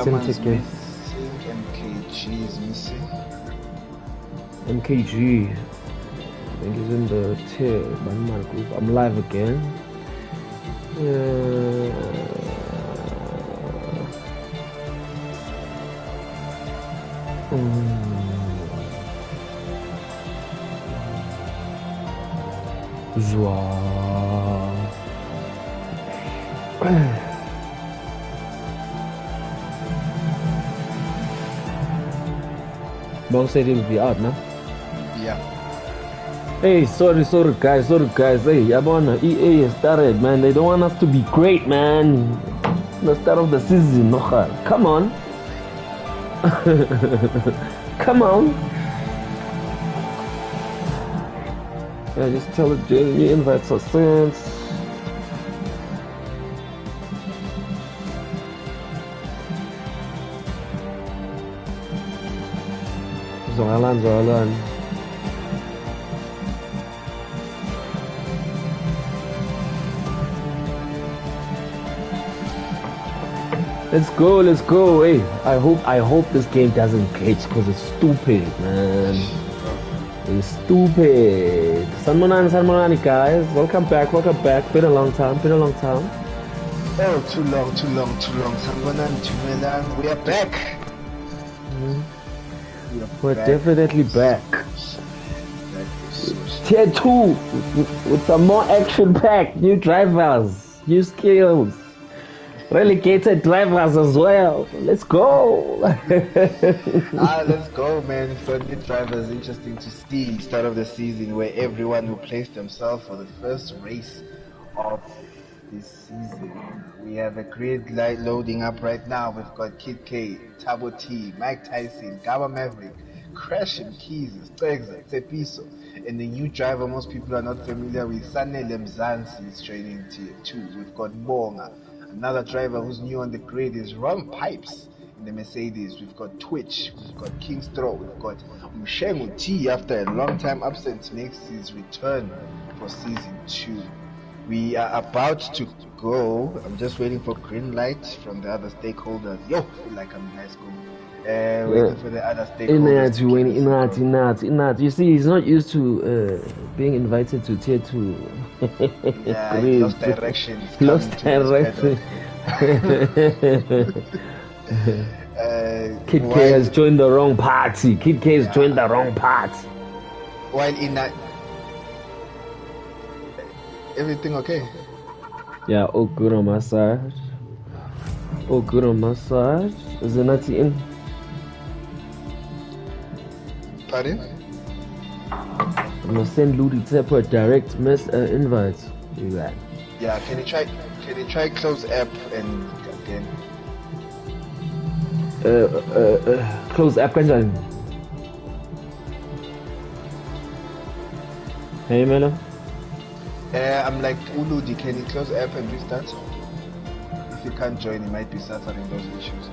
Someone's ticket. missing. MKG is missing. MKG. I think he's in the tier Banman group. I'm live again. Zwa. Bo said he'll be out now. Yeah. Hey, sorry guys. Hey, Yabona, EA has started, man. They don't want us to be great, man. The start of the season, no. Come on. Come on. Yeah, just tell it, Jeremy invites us since. Zoalan. Let's go. Hey, I hope this game doesn't glitch because it's stupid, man. It's stupid. Sanmonani, guys. Welcome back. Been a long time. Oh, too long. Sanmonani, we are back. We're definitely back. Tier 2 with some more action pack, new drivers, new skills, relegated drivers as well. Let's go. Let's go, man. So new drivers, interesting to see. Start of the season where everyone will place themselves for the first race of this season. We have a grid light loading up right now. We've got Kid K, Tabo T, Mike Tyson, Gaba Maverick, Crash and Keys, Stegza, Tepiso, and the new driver most people are not familiar with, Sanele Mzansi, is training tier 2. We've got Bonga. Another driver who's new on the grid is Ron Pipes in the Mercedes. We've got Twitch, we've got King Straw, we've got Mshengu T after a long time absence makes his return for season 2. We are about to go. I'm just waiting for green light from the other stakeholders. Yo, feel like I'm in high school. Waiting for the other stakeholders. Inat. You see, he's not used to being invited to tier 2. Yeah, he lost direction. Kid K has joined the wrong party. While in that, everything okay? Yeah, all good on my side. Is it not in? Pardon? I'm gonna send Ludi Tepper direct invites. You got. Yeah, can you try close app and again? Close app kanjani? Hey man. I'm like Uludi, can you close app and restart? If you can't join, you might be suffering those issues.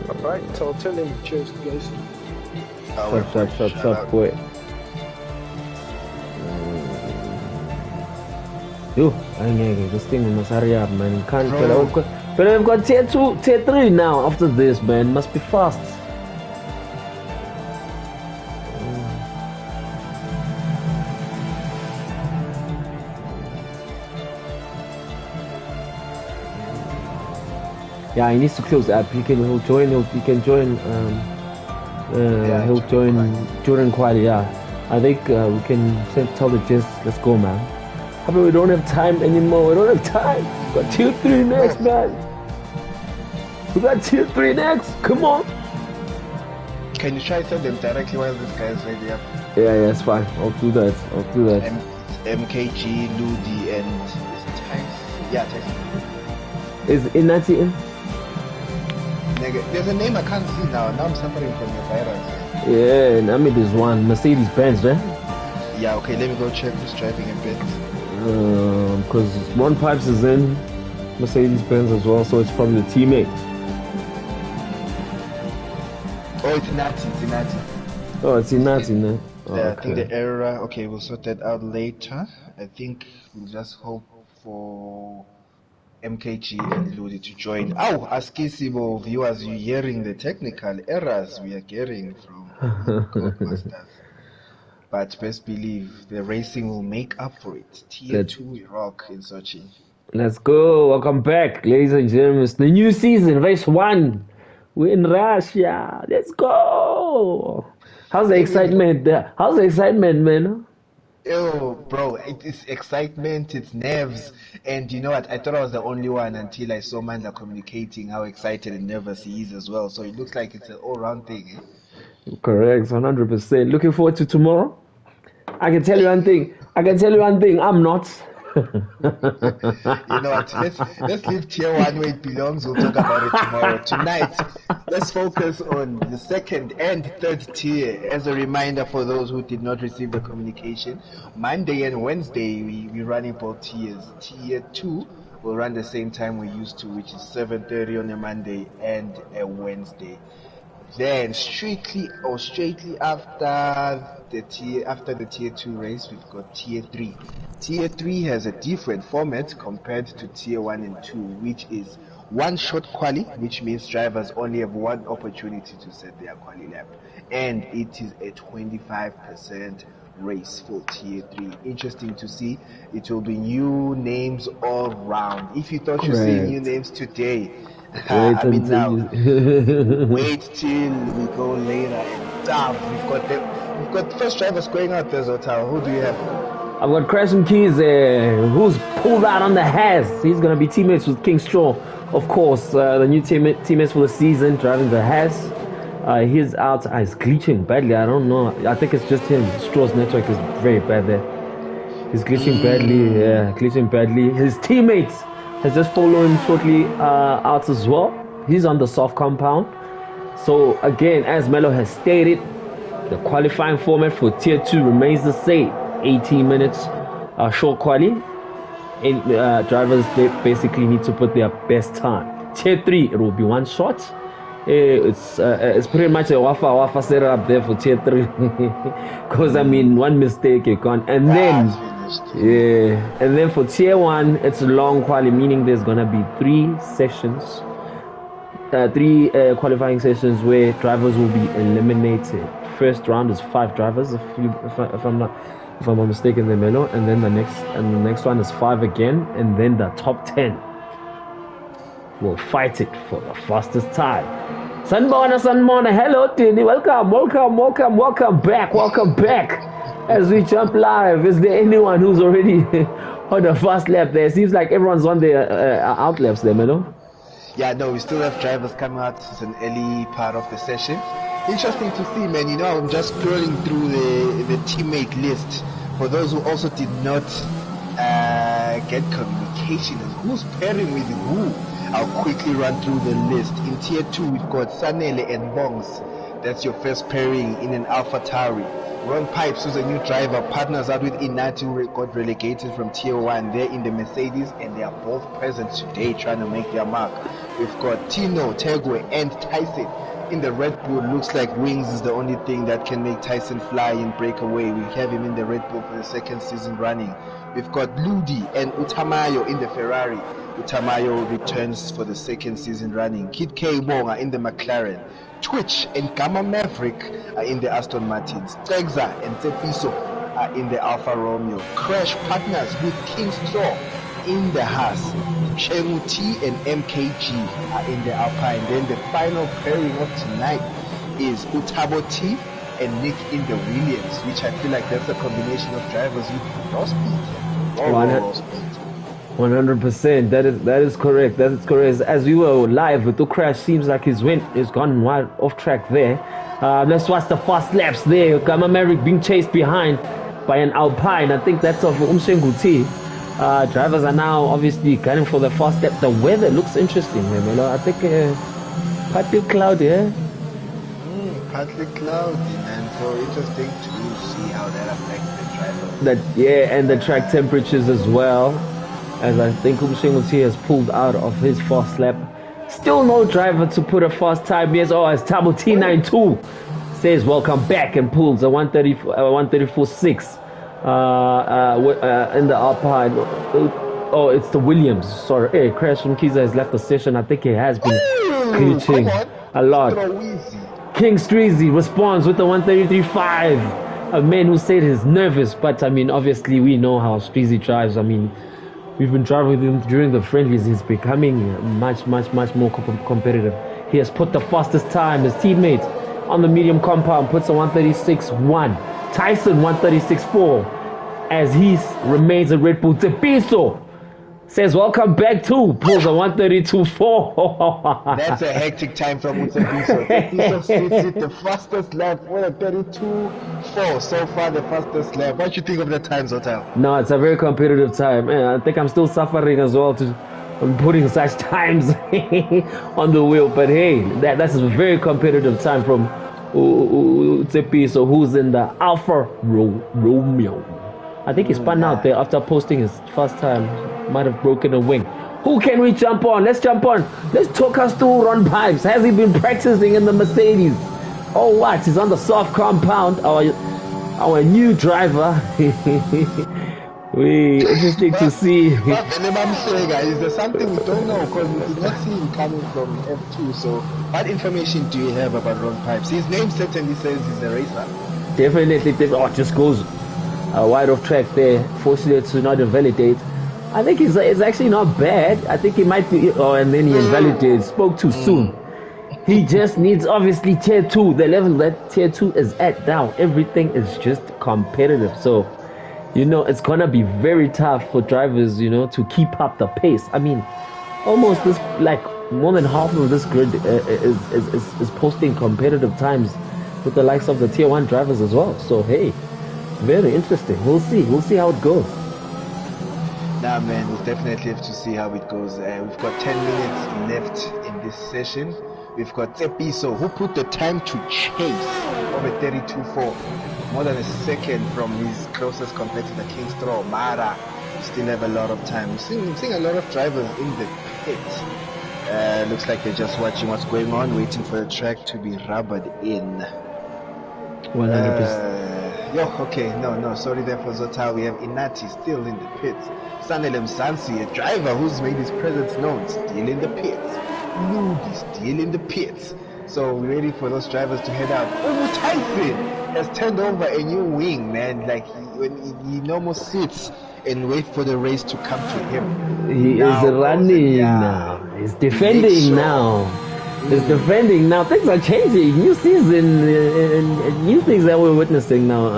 Alright, so I'll tell him cheers guys. Shut up, boy. Yo, this thing must hurry up, man. Can't but we've got tier 2, tier 3 now after this, man. Must be fast. Yeah, he needs to close the app. He'll join during quality. Yeah, I think we can tell the gist. Let's go, man. How about we don't have time anymore? We don't have time. We got tier 3 next, man. We got tier 3 next. Come on. Can you try to tell them directly while this guy is ready up? Yeah, it's fine. I'll do that. MKG, Ludi, and Tyson. Yeah, Tyson. Is Inati in? There's a name I can't see now. Now I'm suffering from the virus. Yeah, and I mean there's one Mercedes Benz, right? Yeah, okay, let me go check who's driving a bit. Because Ron Pipes is in Mercedes Benz as well, so it's probably the teammate. Oh, it's Inati. Oh, it's Inati, no? Oh, yeah, okay. I think the error. Okay, we'll sort that out later. I think we'll just hope for MKG and Ludi to join. Oh, Askisibo viewers, you're hearing the technical errors we are getting from Codemasters. But best believe the racing will make up for it. Tier Let's 2 we rock in Sochi. let's go. Welcome back, ladies and gentlemen. It's the new season, race 1. We're in Russia. Let's go. How's the Hey, man, excitement there? How's the excitement, man? oh, bro, it's excitement, it's nerves. And you know what? I thought I was the only one until I saw Manda communicating how excited and nervous he is as well. So it looks like it's an all-round thing. Correct, 100%. Looking forward to tomorrow. I can tell you one thing. I'm not. You know what? Let's leave tier 1 where it belongs. We'll talk about it tomorrow. Tonight, let's focus on the second and third tier. As a reminder for those who did not receive the communication, Monday and Wednesday we running both tiers. Tier 2 will run the same time we used to, which is 7:30 on a Monday and a Wednesday. Then straightly after the tier 2 race, we've got tier 3. Tier 3 has a different format compared to tier 1 and 2, which is one shot quali, which means drivers only have one opportunity to set their quali lap, and it is a 25% race for tier 3. Interesting to see. It will be new names all round. If you thought you see new Correct. names today, Wait I mean until now, you. wait till we go later and stuff. We've got first drivers going out there, Zotawa. Who do you have? I've got Crashing Keys, who's pulled out on the Has. He's going to be teammates with King Straw, of course. The new teammates for the season, driving the Has. He's out. He's glitching badly. I don't know. I think it's just him. Straw's network is very bad there. He's glitching badly. Yeah, glitching badly. His teammates has just followed him shortly out as well. He's on the soft compound. So again, as Melo has stated, the qualifying format for tier 2 remains the same. 18 minutes short quali. And drivers, they basically need to put their best time. Tier 3, it will be one shot. It's pretty much a wafa setup there for tier 3. Because I mean, one mistake you're gone. And then and then for tier 1, it's a long quali, meaning there's gonna be 3 sessions, 3 qualifying sessions where drivers will be eliminated. First round is 5 drivers, if I'm not mistaken, the Melo, and then the next one is 5 again, and then the top 10 will fight it for the fastest time. Sanmona, hello Tini, welcome back. As we jump live, is there anyone who's already on the fast lap there? It seems like everyone's on their out laps there, Melo. Yeah, no, we still have drivers coming out. It's an early part of the session. Interesting to see, man. You know, I'm just scrolling through the teammate list for those who also did not get communication and who's pairing with who. I'll quickly run through the list. In tier 2, we've got Sanele and Bongs. That's your first pairing in an Alpha Tauri. Ron Pipes, who's a new driver, partners out with Inati, who got relegated from tier 1. They're in the Mercedes and they are both present today trying to make their mark. We've got Tino, Tegwe, and Tyson. In the Red Bull, looks like wings is the only thing that can make Tyson fly in breakaway. We have him in the Red Bull for the second season running. We've got Ludi and Utamayo in the Ferrari. Utamayo returns for the second season running. Kid K Bonga in the McLaren. Twitch and Gamma Maverick are in the Aston Martins. Tegza and Tepiso are in the Alfa Romeo. Crash partners with King Straw in the Haas. Chengu T and MKG are in the Alpine. Then the final pairing of tonight is Utabo T and Nick in the Williams, which I feel like that's a combination of drivers with raw speed. Raw speed. 100%. That is correct. As we were live with the crash, seems like he's gone wide off track there. Let's watch the fast laps there. Gamma Maverick being chased behind by an Alpine. I think that's of Umshenguti. Drivers are now obviously gunning for the fast lap. The weather looks interesting, Melo. I think partly cloudy, Partly cloudy, and so interesting to see how that affects the drivers. And the track temperatures as well. As I think Umshenguti has pulled out of his fast lap. Still no driver to put a fast time. Yes, as Tabo T92 says welcome back and pulls a 134.6 in the Alpine. Oh, it's the Williams. Sorry. Hey, Crash from Kiza has left the session. I think he has been glitching a lot. King Streezy responds with the 133.5. A man who said he's nervous, but I mean, obviously, we know how Streezy drives. I mean, we've been driving with him during the friendlies. He's becoming much more competitive. He has put the fastest time. His teammate on the medium compound puts a 136.1. Tyson 136.4. As he remains a Red Bull. Tepiso says, welcome back to pulls a 132.4. That's a hectic time from Tepiso. Tepiso sits at the fastest lap with a 32.4. So far, the fastest lap. What do you think of that time, Zotal? No, it's a very competitive time. I think I'm still suffering as well to putting such times on the wheel. But hey, that's a very competitive time from Tepiso, who's in the Alfa Romeo. I think he spun out there after posting his first time. Might have broken a wing. Who can we jump on? Let's jump on. Let's talk us through Ron Pipes. Has he been practicing in the Mercedes? Oh, what? He's on the soft compound. Our new driver. Interesting to see. Is there something we don't know? Because we did not see him coming from F2. So, what information do you have about Ron Pipes? His name certainly says he's a racer. Definitely. Oh, it just goes wide off track there. Fortunate to not invalidate. I think it's actually not bad. I think he might be. Oh, and then he invalidated. Spoke too soon. He just needs, obviously, tier 2. The level that tier 2 is at now. Everything is just competitive. So, it's going to be very tough for drivers, to keep up the pace. I mean, almost this, like, more than half of this grid is posting competitive times with the likes of the tier 1 drivers as well. So, hey, very interesting. We'll see how it goes. Nah, man, we'll definitely have to see how it goes. We've got 10 minutes left in this session. We've got Tepiso, who put the time to chase of a 32.4. More than a second from his closest competitor, King Straw, Mara. We still have a lot of time. We're seeing a lot of drivers in the pit. Looks like they're just watching what's going on, waiting for the track to be rubbered in. 100%. No, sorry there for Zotal. We have Inati still in the pits. Sanelem Sansi, a driver who's made his presence known, still in the pits. Ludi still in the pits. So we're waiting for those drivers to head out. Tyson has turned over a new wing, man. Like he almost sits and wait for the race to come to him. He is running now. He's defending now. He's defending now. Things are changing. New season and new things that we're witnessing now,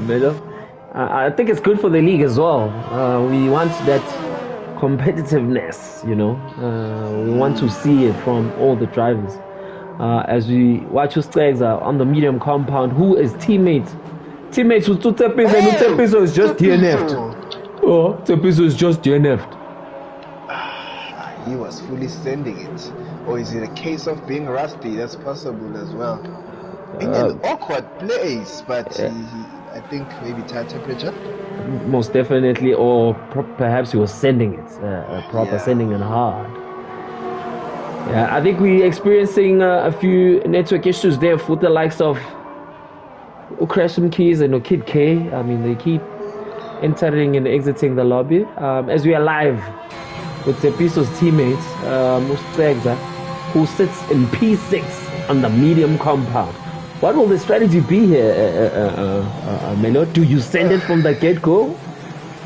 Melo. I think it's good for the league as well. We want that competitiveness, We want to see it from all the drivers. As we watch who's on the medium compound, who is teammates with Tepiso, and Tepiso is just DNF'd. Oh, Tepiso is just DNF'd. He was fully sending it. Or is it a case of being rusty? That's possible as well. In an awkward place, but I think maybe tire temperature. Most definitely, or perhaps he was sending it, sending it hard. Yeah, I think we're experiencing a few network issues there for the likes of Crasham Keys and Kid K. I mean, they keep entering and exiting the lobby. As we are live with Tepiso's teammates, Mustegza, who sits in P6 on the medium compound. What will the strategy be here, Melo? Do you send it from the get-go?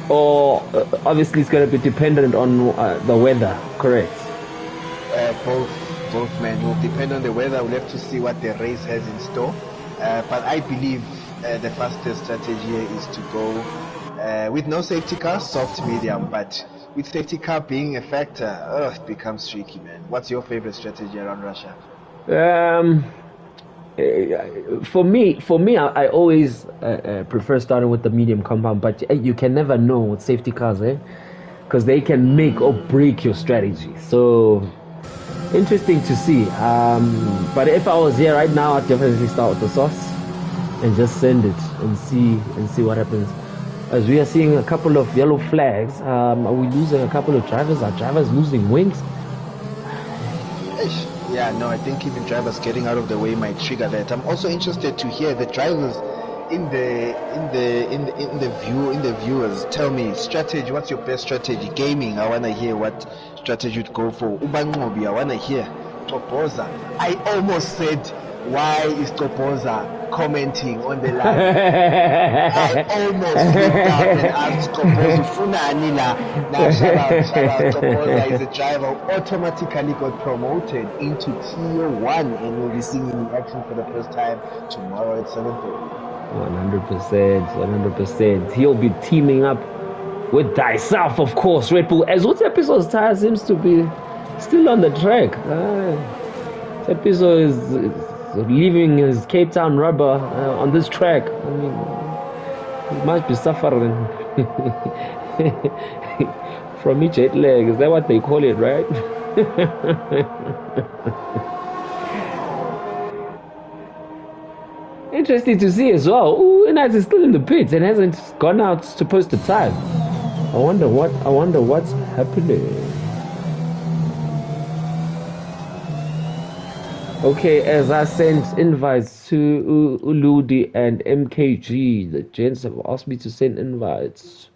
Or obviously it's going to be dependent on the weather, correct? Both, man. It will depend on the weather. We'll have to see what the race has in store. But I believe the fastest strategy here is to go with no safety car, soft medium. But with safety car being a factor, it becomes tricky, man. What's your favorite strategy around Russia? For me, I always prefer starting with the medium compound, but you can never know with safety cars, because they can make or break your strategy. So interesting to see. But if I was here right now, I'd definitely start with the sauce and just send it and see what happens. As we are seeing a couple of yellow flags, are we losing a couple of drivers? Are drivers losing wings? Yeah, no, I think even drivers getting out of the way might trigger that. I'm also interested to hear the drivers in the viewers, tell me strategy. What's your best strategy? Gaming. I wanna hear what strategy you'd go for. Ubangobi. I wanna hear. Topoza. I almost said, why is Topoza commenting on the live? I almost flipped out and asked Topoza, Funani la. Now shout out. Topoza is a driver who automatically got promoted into Tier 1 and will be seeing him in action for the first time tomorrow at 7:30. 100%. He'll be teaming up with thyself, of course, Red Bull. As what episode's tire seems to be still on the track. This episode is leaving his Cape Town rubber on this track. I mean, he must be suffering from jet lag. Is that what they call it, right? Interesting to see as well. Ooh, Enas is still in the pits and hasn't gone out to post the time. I wonder what's happening. Okay, as I sent invites to Uludi and MKG, the gents have asked me to send invites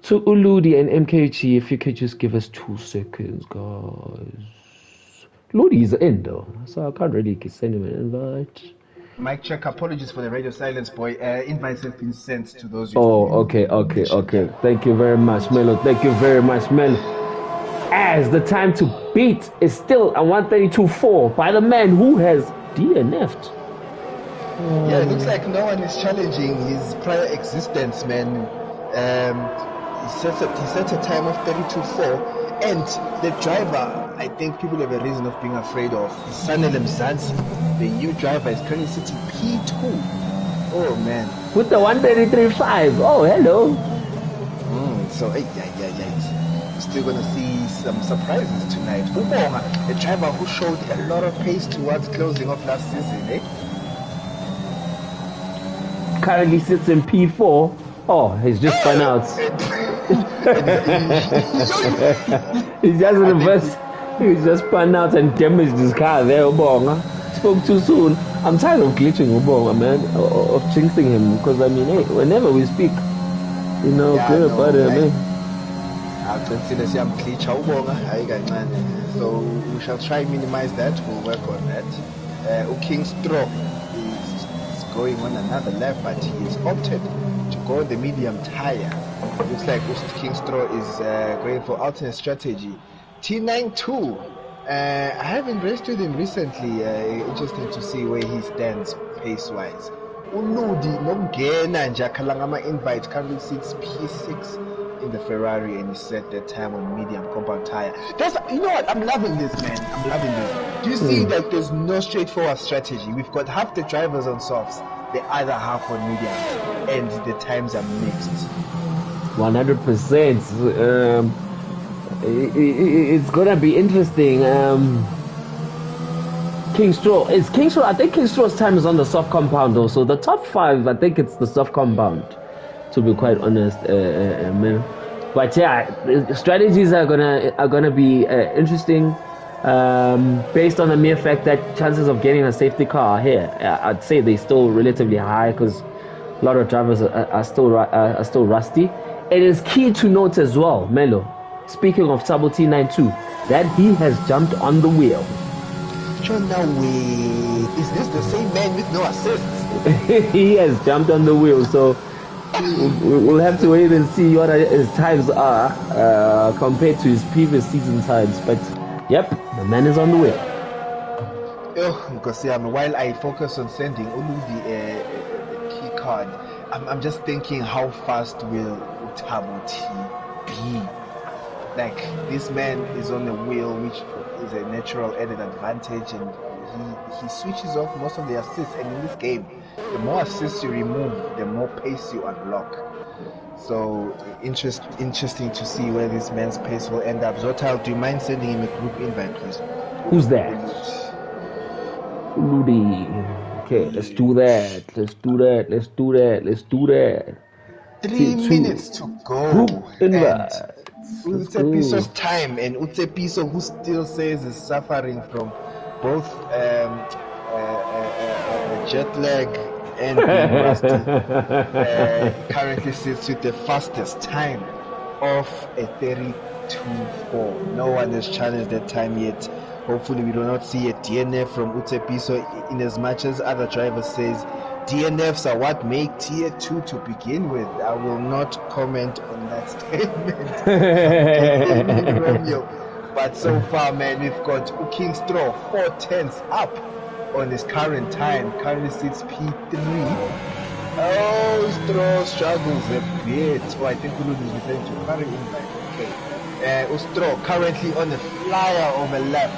to Uludi and MKG. If you could just give us 2 seconds, guys. Ludi is in though, so I can't really send him an invite. Mic check. Apologies for the radio silence, boy. Invites have been sent to those. Okay. Thank you very much, Melo. As the time to beat is still at 132.4 by the man who has DNF'd. Yeah, it looks like no one is challenging his prior existence, man. He set a time of 32.4, and the driver, I think people have a reason of being afraid of. Sanel Mzansi, the new driver, is currently sitting P2. Oh man, with the 133.5. Oh, hello. So still gonna see some surprises tonight. Ubonga, a driver who showed a lot of pace towards closing off last season, eh? Currently sits in P4. Oh, he's just spun out. He's just reversed. He's just spun out and damaged his car there, Ubonga. Spoke too soon. I'm tired of glitching Ubonga, man, of jinxing him, because I mean, hey, whenever we speak, you know, good about it, man. So we shall try and minimize that. We'll work on that. King Straw is going on another lap, but he has opted to go the medium tire. Looks like King Straw is going for alternate strategy. T92. I haven't raced with him recently. Interesting to see where he stands pace-wise. Uludi Nomgena Njakalangama invite currently sits P6 in the Ferrari, and he set that time on medium compound tire. You know what? I'm loving this, man. I'm loving this. Do you see that there's no straightforward strategy? We've got half the drivers on softs, the other half on medium, and the times are mixed. 100%. It's gonna be interesting. King Straw. I think King Straw's time is on the soft compound though. So the top 5, I think it's the soft compound, to be quite honest, man. But yeah, strategies are gonna be interesting, based on the mere fact that chances of getting a safety car here, I'd say they're still relatively high because a lot of drivers are still rusty. It is key to note as well, Melo, speaking of Sabo T92, that he has jumped on the wheel. Is this the same man with no assists? He has jumped on the wheel, so we'll have to wait and see what his times are compared to his previous season times. But yep, the man is on the wheel. While I focus on sending Uludi a key card, I'm just thinking, how fast will Utabo T be? Like, this man is on the wheel, which is a natural added advantage, and he switches off most of the assists. And in this game, the more assists you remove, the more pace you unlock. So interesting to see where this man's pace will end up. Zotal, do you mind sending him a group invite, please? Who's that? Rudy. Okay, let's do that. 3 minutes to go. Group invite. Utsepiso's time, and Utsepiso, who still says is suffering from both jet lag and being rusty. Currently sits with the fastest time of a 32.4. No one has challenged that time yet. Hopefully we do not see a DNF from Utepiso, in as much as other drivers says DNFs are what make tier 2 to begin with. I will not comment on that statement. Romeo. But so far, man, we've got King Straw 4/10 up on his current time. Currently sits P3. Oh, Straw struggles a bit. Oh, I think Ulu is referring to current invite. Okay. Straw currently on a flyer of a lap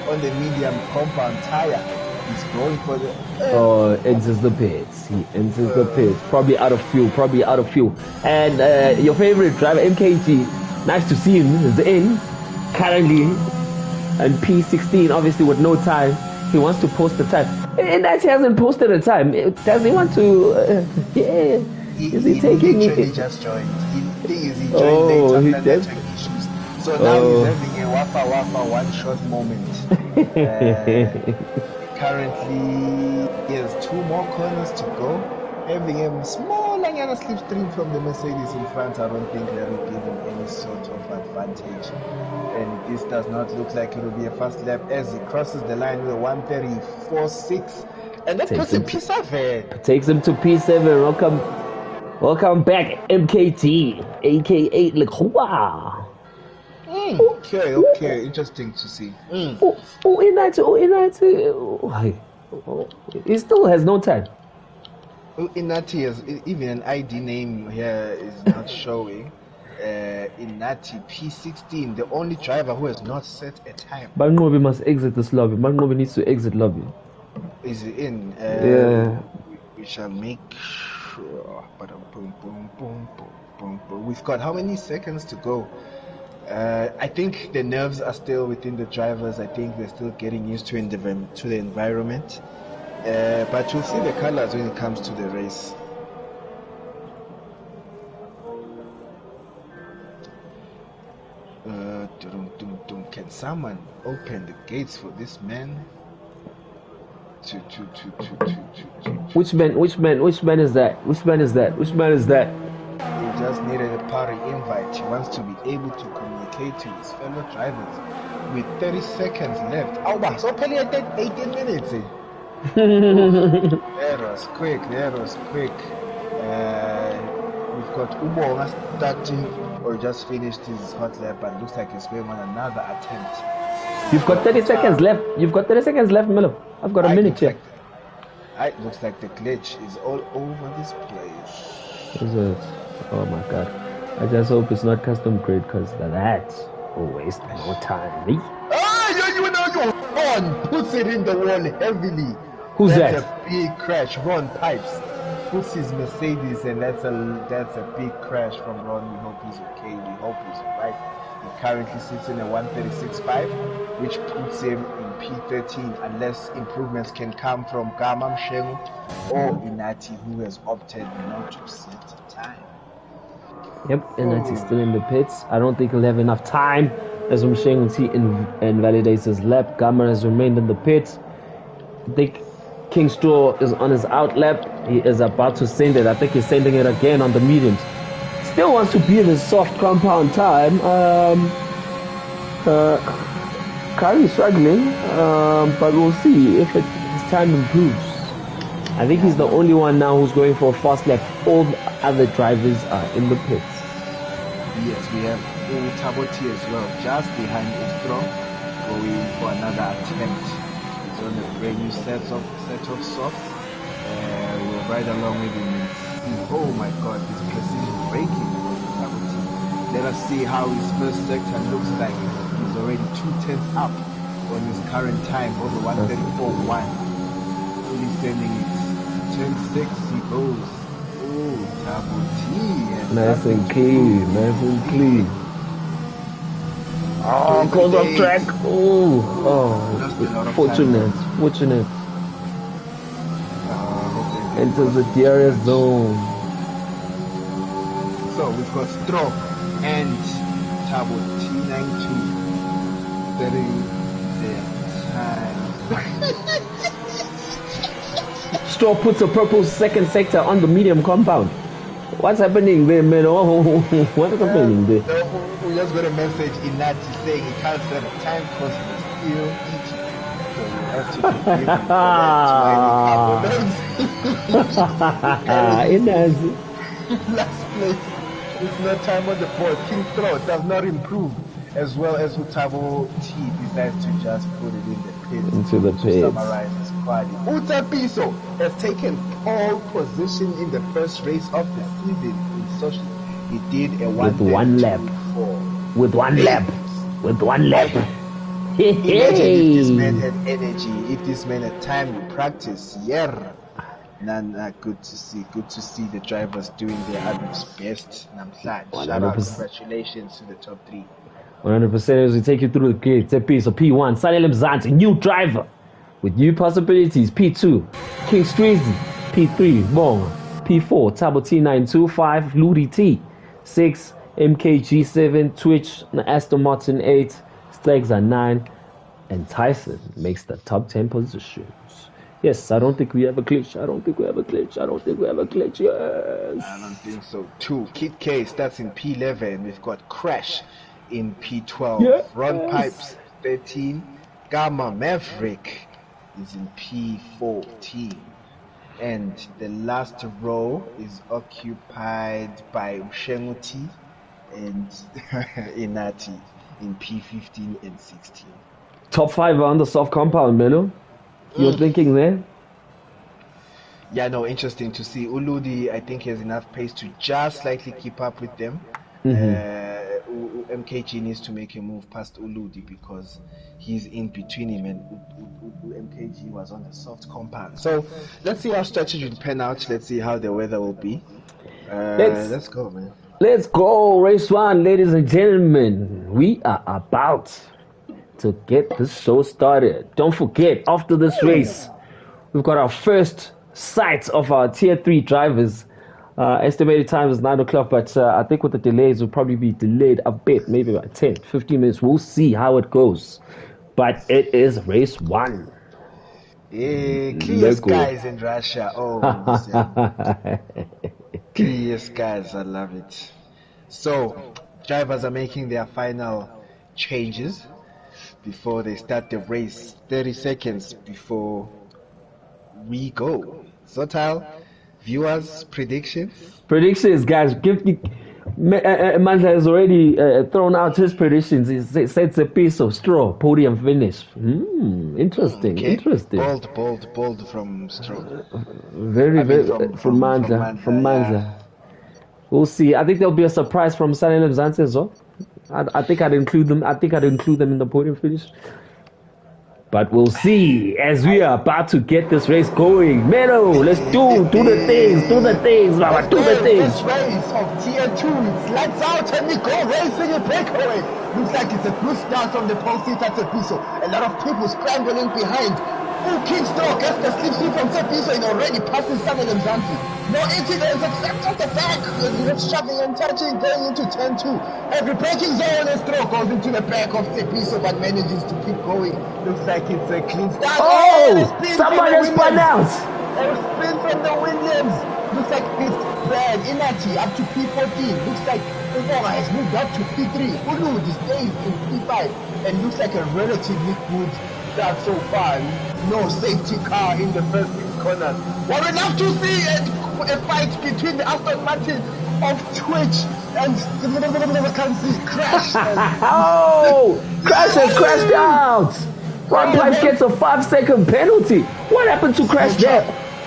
on the medium compound tire. He's going for the... enters the pits. He enters the pits. Probably out of fuel. And your favorite driver, MKG, nice to see him. Is in currently. And P16, obviously with no time. He wants to post the time. And that he hasn't posted a time. Does he want to... yeah. Is he taking literally it? just joined. He joined late after network issues. So now he's having a wafa one-shot moment. Currently, he has 2 more corners to go. Having a small slipstream from the Mercedes in front, I don't think that will give him any sort of advantage. And this does not look like it will be a fast lap as he crosses the line with a 1:34.6. And that puts him P7. Takes him to P7. Welcome back, MKT, aka like wow. Okay, interesting to see. He still has no time. Inati has even an ID name here is not showing. Inati P16, the only driver who has not set a time. Mangobi must exit this lobby. Mangobi needs to exit lobby. Is he in? Yeah. We shall make sure. We've got how many seconds to go? I think the nerves are still within the drivers. I think they're still getting used to the environment. But you'll see the colors when it comes to the race. Can someone open the gates for this man? Which man is that? He just needed a party invite. He wants to be able to communicate to his fellow drivers with 30 seconds left. Oh, wow, so probably at 18 minutes. That was quick. We've got Ubonga starting or just finished his hot lap, but looks like he's going on another attempt. You've got 30 seconds left. Melo. I've got a minute here. It looks like the glitch is all over this place. Is it? Oh my god. I just hope it's not custom grade, because that's a waste of more time. You Ron puts it in the wall heavily. That's a big crash. Ron pipes. Puts his Mercedes, and that's a big crash from Ron. We hope he's okay. We hope he's alright. He currently sits in a 1:36.5, which puts him in P13 unless improvements can come from Gama Mshengu or Inati, who has opted not to set time. Yep, Inati's still in the pits. I don't think he'll have enough time as Mshengu invalidates his lap. Gama has remained in the pits. I think King Straw is on his out lap. He is about to send it. I think he's sending it again on the mediums. Still wants to be in his soft compound time. Currently struggling, but we'll see if his time improves. I think he's the only one now who's going for a fast lap. All the other drivers are in the pits. Yes, we have Taboti as well, just behind Ostro, going for another attempt. He's on a brand new set of softs. We'll ride along with him and see. Oh my god, his precision braking. Let us see how his first sector looks like. He's already 2/10 up on his current time over 1:34.1. Only sending it. Turn 6 he goes. Oh, Taboti. Nice and clean. Oh, goes off track. Fortunate. Enters the DRS zone. So we've got Straw and Taboti 92 setting their time. Straw puts a purple second sector on the medium compound. What's happening there, man? Oh, what's happening there? We just got a message in that saying he can't set a time because he's still eating. So you have to forgive him for that. Last place. It's no time on the board. King's Throw does not improve as well as Utabo T decides to just put it in the pit. Into the to pit. summarize his quality. Utapiso has taken pole position in the first race of the season in social. He did a With one lap. With one lap. Imagine if this man had energy, if this man had time to practice. Yeah. Good to see the drivers doing their utmost best. Shout out, congratulations to the top 3. 100% as we take you through the grid. So P1, Salem Mzansi, new driver with new possibilities. P2, King Streezy. P3, Bong. P4, Tabo T925, Ludi T. 6, MKG7, Twitch, Aston Martin 8, Stags are 9, and Tyson makes the top 10 positions. Yes, I don't think we have a glitch. Yes. I don't think so too. Kid K starts in P11. We've got Crash in P12. Yes. Ron Pipes 13. Gamma Maverick is in P14. And the last row is occupied by Ushenguti and Inati in P15 and 16. Top 5 on the soft compound, Melo. You're thinking there? Yeah, no, interesting to see. Uludi, I think, has enough pace to just slightly keep up with them. MKG needs to make a move past Uludi because he's in between him and MKG was on the soft compound. So let's see how strategy will pan out. Let's see how the weather will be. Let's go, man. Let's go. Race 1, ladies and gentlemen. We are about to get this show started. Don't forget, after this race, we've got our first sight of our tier 3 drivers. Estimated time is 9 o'clock, but I think with the delays, we'll probably be delayed a bit, maybe about 10, 15 minutes. We'll see how it goes. But it is race 1. Clear skies in Russia. Clear skies, I love it. So, drivers are making their final changes before they start the race. 30 seconds before we go. Sotal, viewers, predictions? Predictions, guys. Manta has already thrown out his predictions. He sets a piece of straw, podium finish. Interesting, okay. Interesting. Bold from straw. Very from Manta. Yeah. We'll see. I think there'll be a surprise from Salem Mzansi as well. I think I'd include them. In the podium finish. But we'll see as we are about to get this race going. Melo, let's do the things, Baba, do the things. This race of tier 2, it's lights out and we go racing in BrakeAway. Looks like it's a good start from the pole seat at Tepiso. A lot of people scrambling behind. King Stroke gets the slipstream from Tepiso and already passes Salem Mzansi. No incidents except at the back. Shoving and touching, going into turn 2. Every braking zone and Stroke goes into the back of Tepiso but manages to keep going. Looks like it's a clean start. Someone has spun out. A spin from the Williams. Looks like it's bad. Inati up to P14. Looks like Uvora has moved up to P3. Ulu stays in P5 and looks like a relatively good start so far. No safety car in the first 6 corners. What we'd love to see a fight between the Aston Martin of Twitch and Crash. Crash has crashed out. Ron Pipes gets a 5-second penalty. What happened to Crash there?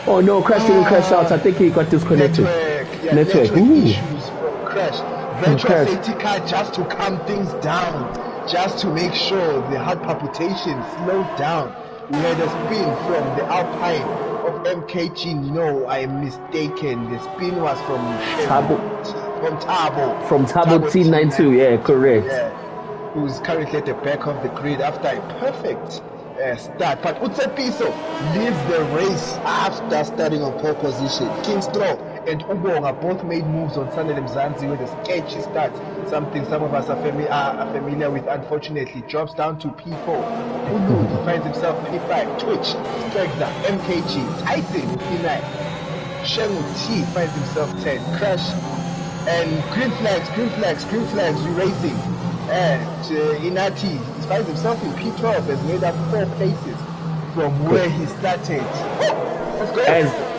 Oh no, Crash didn't crash out. I think he got disconnected. Network issues from Crash. Virtual safety car just to calm things down, just to make sure the heart palpitations slowed down. We had a spin from the Alpine of MKG. No, I am mistaken. The spin was from Tabo. From Tabo T92, yeah, correct. Yeah, who's currently at the back of the grid after a perfect start. But Utsepiso leads the race after starting on pole position. King Straw and Ubonga both made moves on Sanele Mzansi with a sketchy start. Something some of us are familiar with. Unfortunately, drops down to P4. Ulu finds himself P5. Twitch, Stregda, MKG, Tyson P9. Shengu T finds himself 10. Crash and green flags, we racing. And Inati finds himself in P12, has made up 4 places from where he started. Let's go.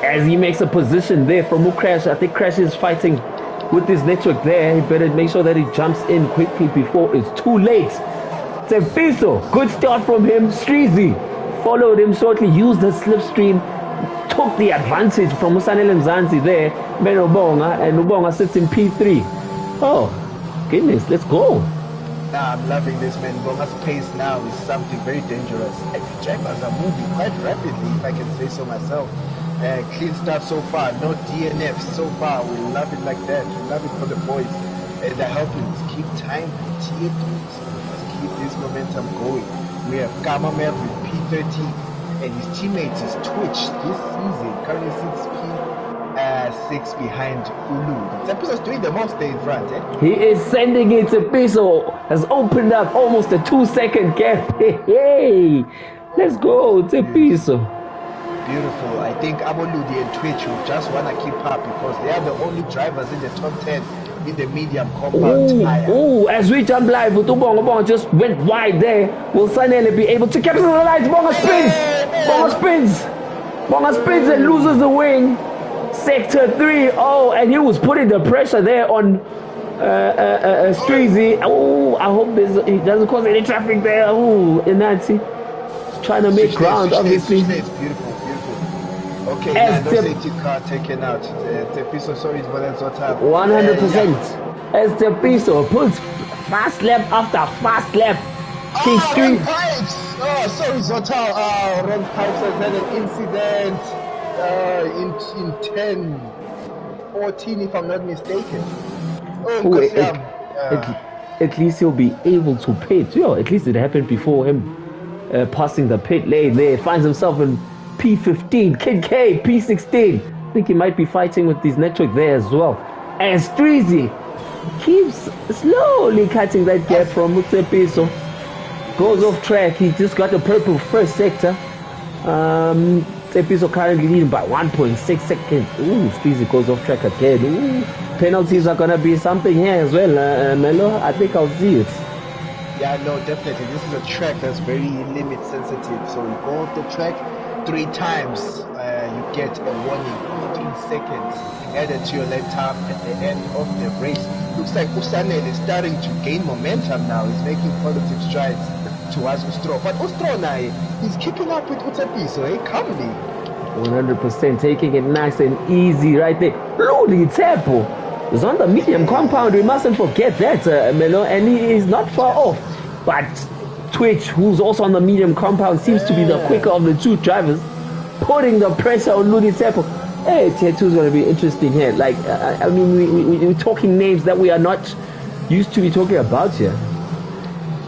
As he makes a position there from Crash, I think Crash is fighting with his network there. He better make sure that he jumps in quickly before it's too late. Tefiso, good start from him. Streezy followed him shortly, used the slipstream, took the advantage from Sanele Mzansi there. Ben Ubonga, and Ubonga sits in P3. Oh, goodness, let's go. Nah, I'm loving this, man. Bonga's pace now is something very dangerous. The drivers are moving quite rapidly, if I can say so myself. Clean start so far, no DNF so far. We love it like that. We love it for the boys. And they're helping us keep time with tier 2s. Let's keep this momentum going. We have Kamamer with P13, and his teammates is Twitch this season, currently 6 behind Ulu. Tepiso's doing the most there in front, eh? He is sending it. Tepiso has opened up almost a 2-second gap. Hey, let's go, Tepiso. Beautiful. I think Aboludi and Twitch will just want to keep up because they are the only drivers in the top 10 in the medium compound tire. Ooh, as we jump live with Ubonga just went wide there. Will Sanele be able to capitalize? Bonga spins and loses the wing. Sector 3. Oh, and he was putting the pressure there on Streezy. Oh, I hope he doesn't cause any traffic there. Oh, Inati trying to make ground, obviously. Beautiful. Okay, no safety car taken out. Tepiso, sorry, it's Valenzota. 100%. As Tepiso puts fast lap after fast lap. King Street. Wrong pipes! Oh, sorry, Zota. Wrong pipes has had an incident in 10-14, if I'm not mistaken. At least he'll be able to pit. Yo, at least it happened before him passing the pit lane there. Finds himself in P15, Kid K, P16. I think he might be fighting with his network there as well. And Streezy keeps slowly cutting that gap from Tepiso. Goes off track. He just got the purple first sector. Tepiso currently leading by 1.6 seconds. Ooh, Streezy goes off track again. Ooh, penalties are gonna be something here as well, Melo. I think I'll see it. Yeah, no, definitely. This is a track that's very limit sensitive. So you go off the track 3 times, you get a warning of 15 seconds added to your lap time at the end of the race. Looks like Usanel is starting to gain momentum now. He's making positive strides towards Ustro. But Ustro now, he's keeping up with Utepiso, calmly. 100% taking it nice and easy right there. Ludi Tempo is on the medium compound. We mustn't forget that, Melo, and he is not far off. But Twitch, who's also on the medium compound, seems to be the quicker of the 2 drivers, putting the pressure on Ludi Tempo. Hey, Tier 2 is going to be interesting here. Like, I mean, we're talking names that we are not used to be talking about here.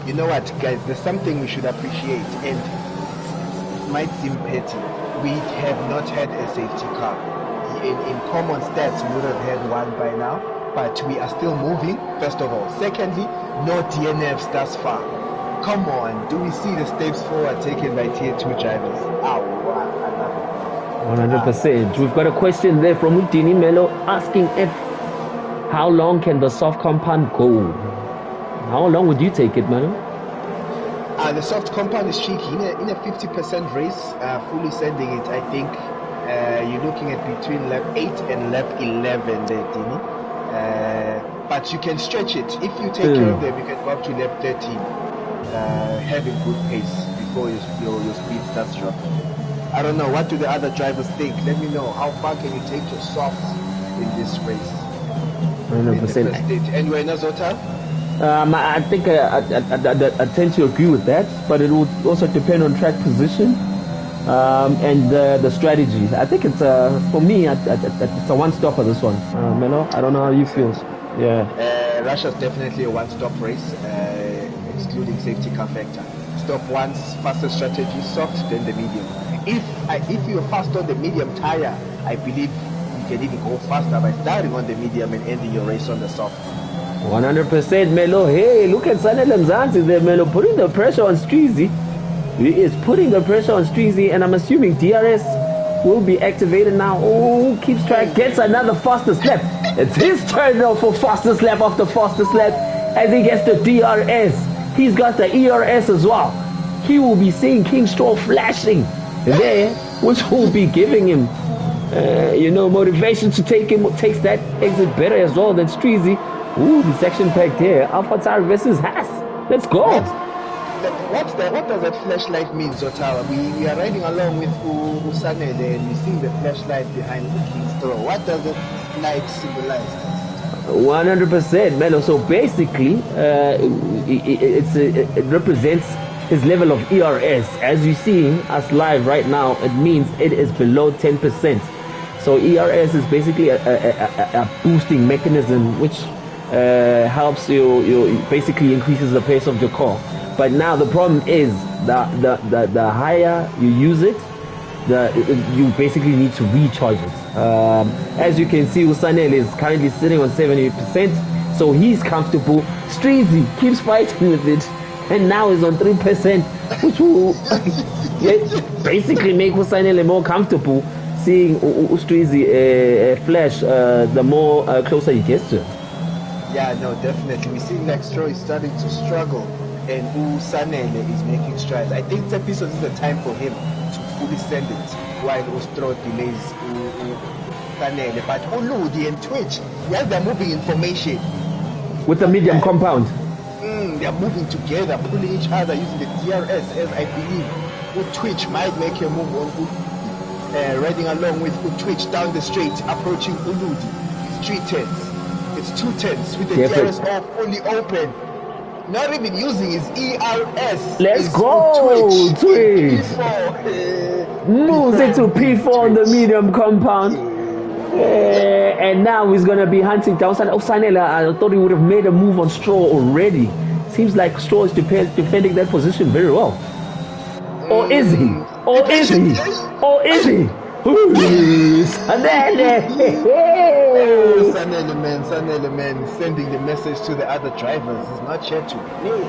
You know what, guys? There's something we should appreciate, and it might seem petty. We have not had a safety car. In common stats, we would have had one by now, but we are still moving, first of all. Secondly, no DNFs thus far. Come on, do we see the steps forward taken by Tier 2 drivers? Wow, I love it. 100%. We've got a question there from Udini Melo asking how long can the soft compound go? How long would you take it, Melo? The soft compound is cheeky. In a 50% race, fully sending it, I think you're looking at between lap 8 and lap 11 there, Dini. But you can stretch it. If you take care of them, you can go up to lap 13, having good pace before your speed starts dropping. I don't know, what do the other drivers think? Let me know. How far can you take your softs in this race? 100%. And we're in Azota? I think I tend to agree with that, but it will also depend on track position and the strategy. I think it's for me, it's a one-stopper, this one. Melo, I don't know how you feel. Yeah. Russia's definitely a one-stop race, excluding safety car factor. Stop once, faster strategy, soft, then the medium. If you're fast on the medium tire, I believe can even go faster by starting on the medium and ending your race on the soft. 100% Melo. Hey, look at Sanele Mzansi there, Melo, putting the pressure on Streezy. He is putting the pressure on Streezy, and I'm assuming DRS will be activated now. Oh, keeps track, gets another fastest lap. It's his turn now for fastest lap after fastest lap as he gets the DRS. He's got the ERS as well. He will be seeing King Straw flashing there, which will be giving him, motivation to takes that exit better as well than Streezy. Ooh, this action packed here. AlphaTauri versus Haas. Let's go. What does that flashlight mean, Zotawa? We are riding along with Usanele and we see the flashlight behind King Straw. What does that light symbolize? 100%, Melo. So basically, it represents his level of ERS. As you see us live right now, it means it is below 10%. So ERS is basically a boosting mechanism which helps you basically increases the pace of your car. But now the problem is the higher you use it, you basically need to recharge it. As you can see, Usanele is currently sitting on 70%, so he's comfortable. Streezy keeps fighting with it, and now is on 3%, which will basically make Usanele more comfortable. Seeing Streezy flash, the more closer he gets to him. Yeah, no, definitely. We see like Straw is starting to struggle, and Usanele is making strides. I think this episode is the time for him to fully send it, while Straw delays Usanele. But Uludi and Twitch, yes, they're moving in formation. With the medium compound. They're moving together, pulling each other using the DRS, as I believe Twitch might make a move on riding along with Twitch down the straight, approaching Uludi. It's 3 tenths. It's 2 tenths with the DRS all fully open. Not even using his ERS. Let's go, Twitch. Moves into P4 on the medium compound. And now he's going to be hunting down Usanele. I thought he would have made a move on Straw already. Seems like Straw is defending that position very well. Or is he? Or is he? Or is he? Sanele man, sending the message to the other drivers. He's not here to play.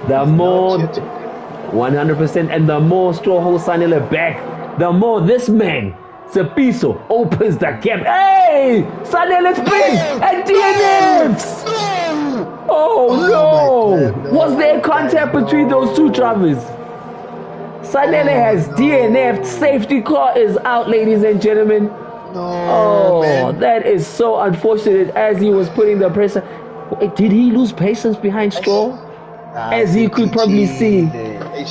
The more 100%, and the more Straw holds Sanele back, the more this man Sepiso opens the gap. Hey! Sanele spins and DNFs! Oh no! Was there contact between those two drivers? Sanele has DNF'd. Safety car is out, ladies and gentlemen. No, man. That is so unfortunate as he was putting the pressure. Did he lose patience behind Straw? As he could probably see.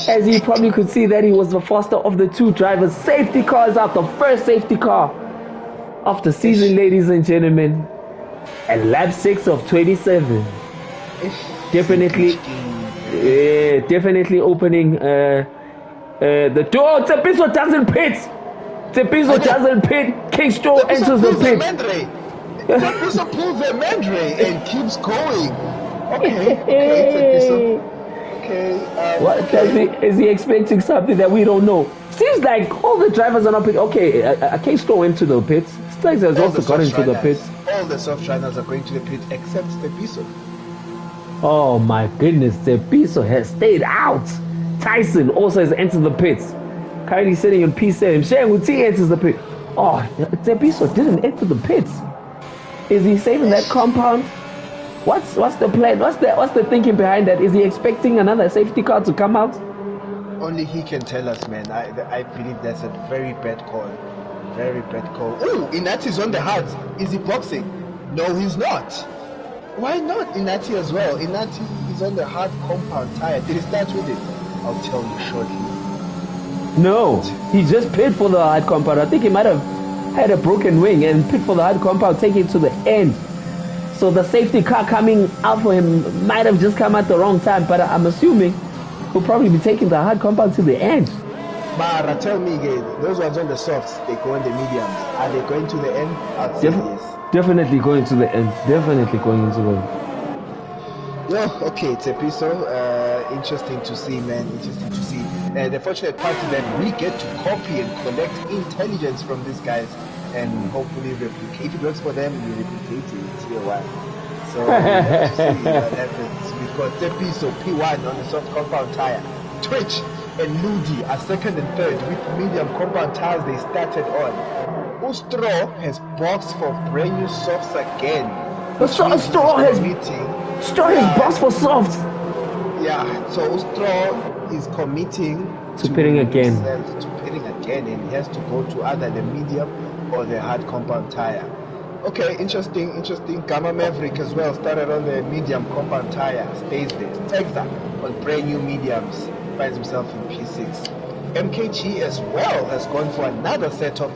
As he probably could see that he was the faster of the two drivers. Safety car is out. The first safety car of the season, ladies and gentlemen. And lap 6 of 27. Definitely opening the door. Tepiso doesn't pit. Tepiso doesn't pit. King Straw enters the pit. Tepiso pulls the mandre and keeps going. Okay. What is he expecting something that we don't know? Seems like all the drivers are not pit. Okay, King Straw went to the pits. Stiggs has also got into the pits. All the soft runners are going to the pit except Tepiso. Oh my goodness, Tepiso has stayed out. Tyson also has entered the pits. Currently sitting in P7. Shanguti enters the pit. Oh, Tepiso didn't enter the pits. Is he saving that compound? What's the plan? What's the thinking behind that? Is he expecting another safety car to come out? Only he can tell us, man. I believe that's a very bad call. Very bad call. Oh, Inati's on the hard. Is he boxing? No, he's not. Why not Inati as well? Inati is on the hard compound tire. Did he start with it? I'll tell you shortly. No, he just paid for the hard compound. I think he might have had a broken wing and paid for the hard compound, take it to the end. So the safety car coming out for him might have just come at the wrong time, but I'm assuming he'll probably be taking the hard compound to the end. Mara, tell me again, those ones on the softs, they go in the mediums. Are they going to the end? I'd say yes. Definitely going to the end. Definitely going into the end. Yeah, okay, Tepiso. Interesting to see, man. Interesting to see. The fortunate part is that we get to copy and collect intelligence from these guys. and hopefully replicate. If it works for them, we replicate it in Tier 1. So we'll have to see what happens. We've got Tepiso P1 on the soft compound tire. Twitch and Ludi are second and third with medium compound tires they started on. Ustro has boxed for brand new softs again. Straw has boxed for softs. Yeah, so Ustro is committing to pitting again. And he has to go to either the medium or the hard compound tire. Okay, interesting. Gamma Maverick as well started on the medium compound tire, stays there. Texas on brand new mediums, finds himself in P6. MKG as well has gone for another set of.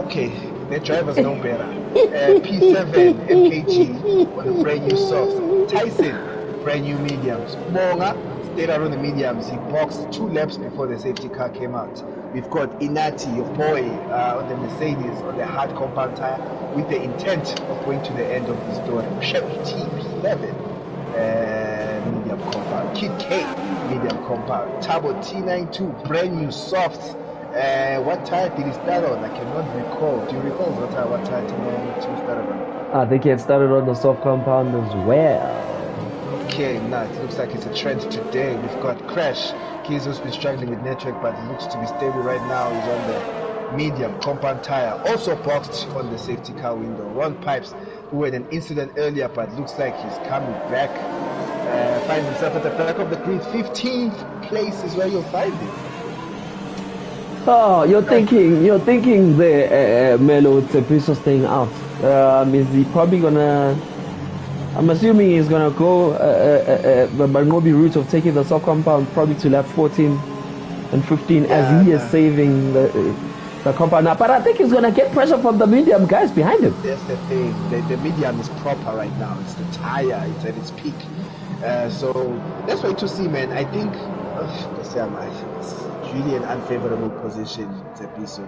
Okay, their drivers know better. P7 MKG on the brand new softs. Tyson, brand new mediums. Bonga stayed out on the mediums. He boxed 2 laps before the safety car came out. We've got Inati, your boy, on the Mercedes, on the hard compound tire, with the intent of going to the end of the story. Chevy TP11, medium compound. Kid K, medium compound. Turbo T92, brand new softs. What tire did he start on? I cannot recall. Do you recall what tire T92 started on? I think he had started on the soft compound as well. Okay, now it looks like it's a trend today. We've got Crash. Kizo's been struggling with network, but it looks to be stable right now. He's on the medium compound tire, also boxed on the safety car window. Ron Pipes, who had an incident earlier, but looks like he's coming back. Finds himself at the back of the grid. 15th place is where you'll find him. Oh, you're thinking the Melo Tepiso staying out. Is he probably gonna? I'm assuming he's gonna go the Barnobi route of taking the soft compound probably to lap 14 and 15 as he is saving the compound now. But I think he's gonna get pressure from the medium guys behind him. That's the thing. The medium is proper right now. It's the tire. It's at its peak. So let's wait to see, man. I think it's really an unfavorable position, Tepiso.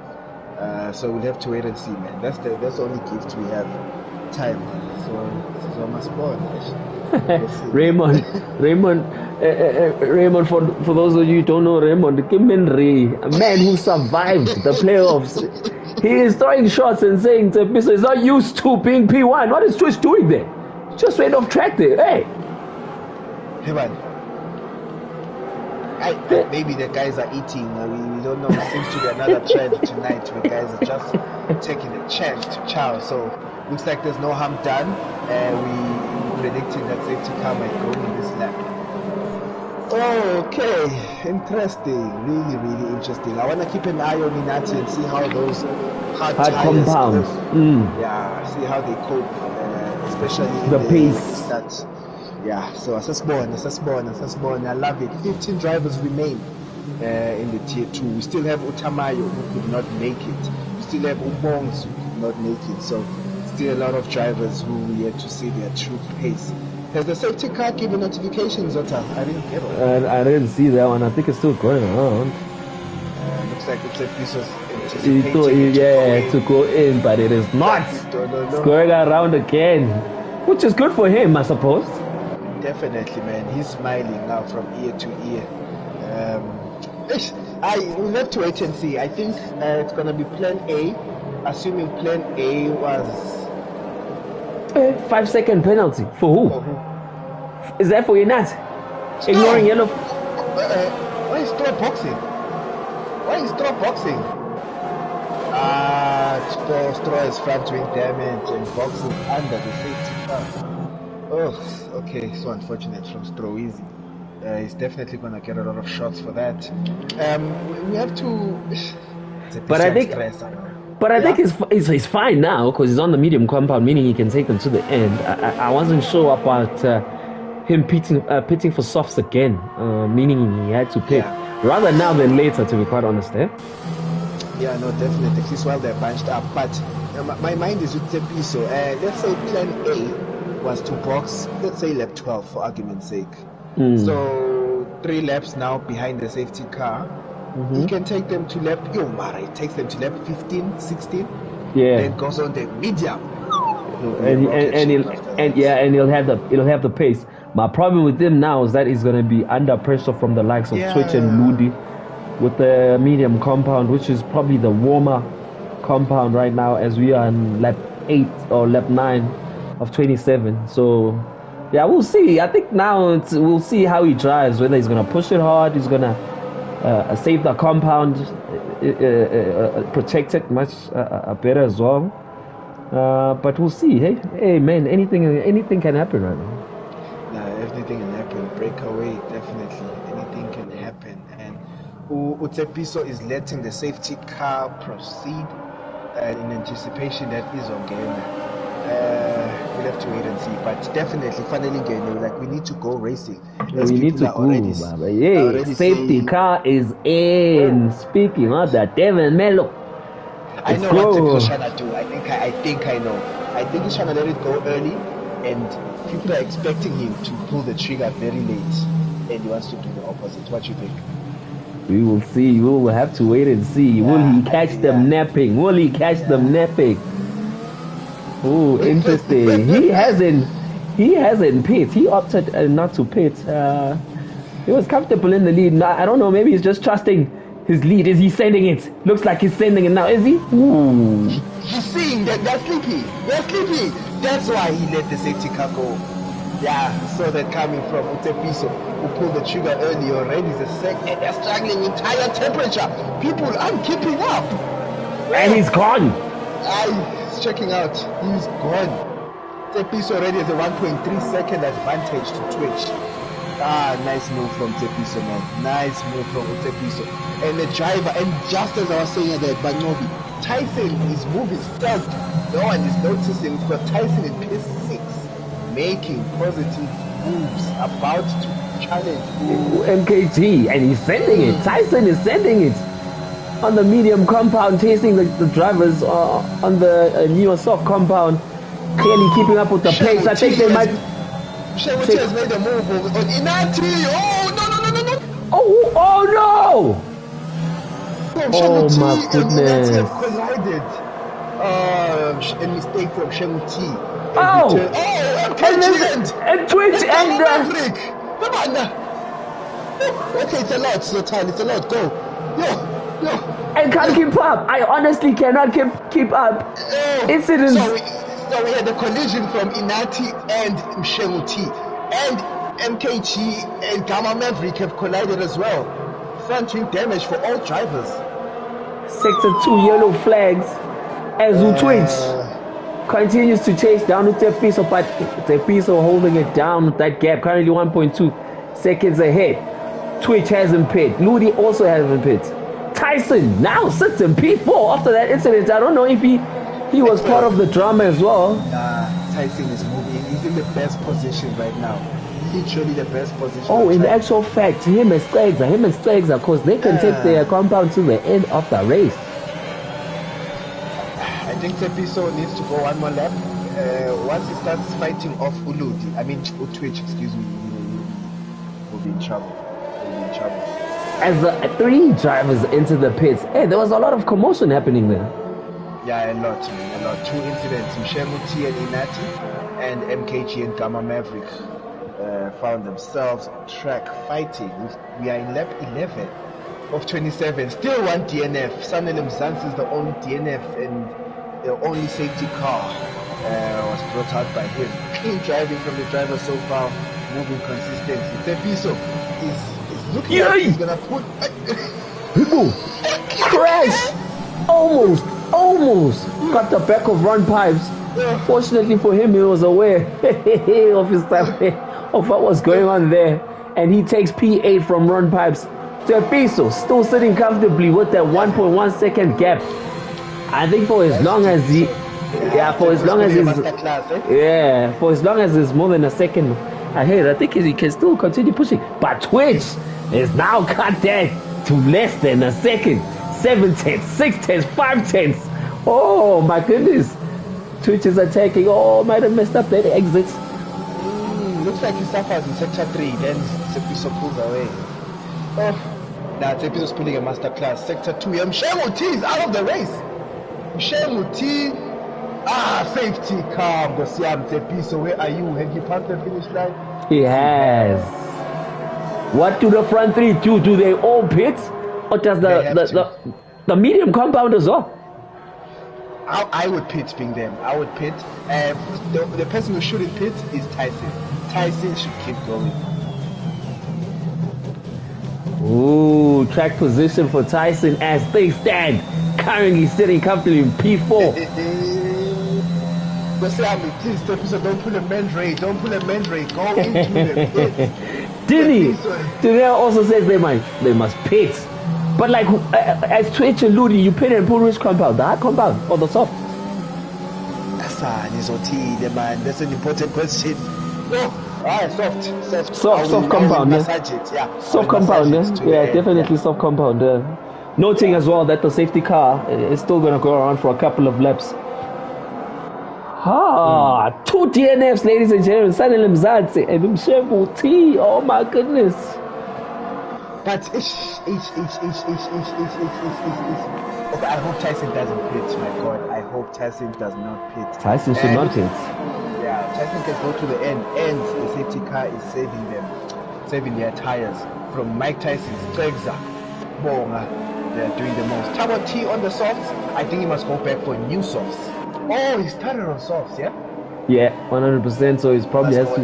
So we'll have to wait and see, man. That's the only gift we have. Time. So my sport. Raymond, for those of you who don't know Raymond, Ray, a man who survived the playoffs. He is throwing shots and saying Tepiso is not used to being P1. What is Twitch doing there? Just went off track there. Hey man. Maybe the guys are eating. We don't know. It seems to be another trend tonight where guys are just taking a chance to chow. So looks like there's no harm done. We predicting that safety car might go in this lap. Okay, interesting. Really interesting. I want to keep an eye on Inati and see how those hard compounds. Yeah, see how they cope, especially the pace. Start. Yeah, so Asasborn. I love it. 15 drivers remain in the tier 2. We still have Utamayo who could not make it. We still have Ubongs who could not make it. So still a lot of drivers who we yet to see their true pace. Has the safety car given notifications, Zota? I didn't get one. I didn't see that one. I think it's still going around. Looks like it's a piece of to go in, but it is not. It's going around again, which is good for him, I suppose. Definitely, man. He's smiling now from ear to ear. We'll have to wait and see. I think it's going to be plan A, assuming plan A was 5-second penalty. For who? Is that for Inat? Ignoring yellow? Why is Straw boxing? Straw is front wing damage and boxing under the safety car. Oh, okay, so unfortunate from Stroezy. He's definitely going to get a lot of shots for that. We have to... But I think he's fine now because he's on the medium compound, meaning he can take them to the end. I wasn't sure about him pitting for softs again, meaning he had to pit. Yeah. Rather now than later, to be quite honest. Yeah, no, definitely. At least while they're bunched up. But my mind is with Tepiso. Let's say plan A was to box, let's say lap 12 for argument's sake. So 3 laps now behind the safety car. He can take them to lap, it takes them to lap 15, 16. Yeah. Then goes on the medium. He'll have the pace. My problem with him now is that he's gonna be under pressure from the likes of Twitch and Ludi with the medium compound, which is probably the warmer compound right now as we are on lap 8 or lap 9 of 27. So, yeah, we'll see. I think now we'll see how he drives, whether he's going to push it hard, he's going to save the compound, protect it much better as well. But we'll see. Hey, man, anything can happen right now. Everything can happen. Breakaway, definitely. Anything can happen. And Utsepiso is letting the safety car proceed in anticipation that is on game. We'll have to wait and see. But definitely, finally, game. Like, we need to go racing. We need to go, Baba. Yeah, safety car is in. Speaking of that, Devin Mello. I know what Tepiso's trying to do. I think I know. I think he's trying to let it go early, and people are expecting him to pull the trigger very late, and he wants to do the opposite. What you think? We will see. We will have to wait and see. Will he catch them napping? Will he catch them napping? Oh, interesting. He hasn't pit. He opted not to pit. He was comfortable in the lead. I don't know. Maybe he's just trusting his lead. Is he sending it? Looks like he's sending it now. Is he? Ooh. He's seeing that they're sleepy. They're sleepy. That's why he let the safety car go. Yeah, saw that coming from Utepiso, who pulled the trigger early already. Is a sec, and they're struggling with higher temperature. People aren't keeping up. And he's gone. He's checking out. He's gone. Utepiso already has a 1.3 second advantage to Twitch. Nice move from Tepiso, man. Nice move from Tepiso. And the driver, and just as I was saying that, Banobi, Tyson is moving stuck. No one is noticing because Tyson in P6, making positive moves, about to challenge MKT, and he's sending it. Tyson is sending it on the medium compound, chasing the drivers on the newer soft compound, clearly keeping up with the pace. I think they might. Shemuti has made a move on Inati. Oh no! Oh no! Oh my goodness! And have collided. A mistake from Shemuti. Oh! And Twitch and Maverick. Come on now. Okay, it's a lot. It's a lot. Go. Yo. And can't keep up. I honestly cannot keep up. Incidents. So we had a collision from Inati and Mshemuti, and MKG and Gamma Maverick have collided as well. Front wing damage for all drivers. Sector 2 yellow flags as Twitch continues to chase down Tepiso, but Tepiso holding it down with that gap, currently 1.2 seconds ahead. Twitch hasn't pit. Ludi also hasn't pit. Tyson now sits in P4 after that incident. I don't know if he was part of the drama as well. Tyson is moving. He's in the best position right now. Literally the best position. Oh, in actual fact, him and Stegza, because they can take their compound to the end of the race. I think Tepiso needs to go one more lap. Once he starts fighting off Twitch, excuse me, he'll be in trouble. As the 3 drivers into the pits, there was a lot of commotion happening there. Yeah, a lot. 2 incidents. Mshemuti and Inati and MKG and Gamma Maverick found themselves on track fighting. We are in lap 11 of 27. Still one DNF. Sanel Mzansi is the only DNF, and the only safety car was brought out by him. Clean driving from the driver so far, moving consistently. Tepiso is looking like he's gonna put. Crash! Almost got the back of run pipes. Fortunately for him, he was aware of what was going on there, and he takes P8 from run pipes. Tepiso still sitting comfortably with that 1.1 second gap. I think for as long as it's more than a second ahead, I think he can still continue pushing. But Twitch is now cut that to less than a second. 7 tenths, 6 tenths, 5 tenths. Oh my goodness. Twitch is attacking. Oh, might have messed up that exit. Looks like he suffers in sector 3. Then Tepiso pulls away. Now Tepiso's pulling a masterclass. Sector 2. Mshemuti is out of the race. Mshemuti. Safety car. Gosiam Tepiso, where are you? Have you passed the finish line? He has. What do the front 3 do? Do they all pit? Or does the medium compound as well? I would pit being them. I would pit. The person who shouldn't pit is Tyson. Tyson should keep going. Ooh, track position for Tyson as things stand. Currently sitting comfortably in P4. But say, please, the episode, don't pull a Mandray. Don't pull a Mandray. Go into the pit. Didn't also says they must pit. But like, as Twitch and Ludi, you pit and pull which compound? The hard compound or the soft? Man. That's an important question. Soft compound, yeah. Soft compound, yeah, definitely soft compound. Noting as well that the safety car is still going to go around for a couple of laps. Two DNFs, ladies and gentlemen. Sanel Mzansi and Mshevu T. Oh my goodness. But okay, I hope Tyson doesn't pit. My God, I hope Tyson does not pit. Tyson should not pit. Yeah, Tyson can go to the end, and the safety car is saving their tires from Mike Tyson's Trexer. Bonga, they're doing the most. Tabo T on the softs. I think he must go back for new softs. Oh, he started on softs, yeah? Yeah, 100%. So he's probably has to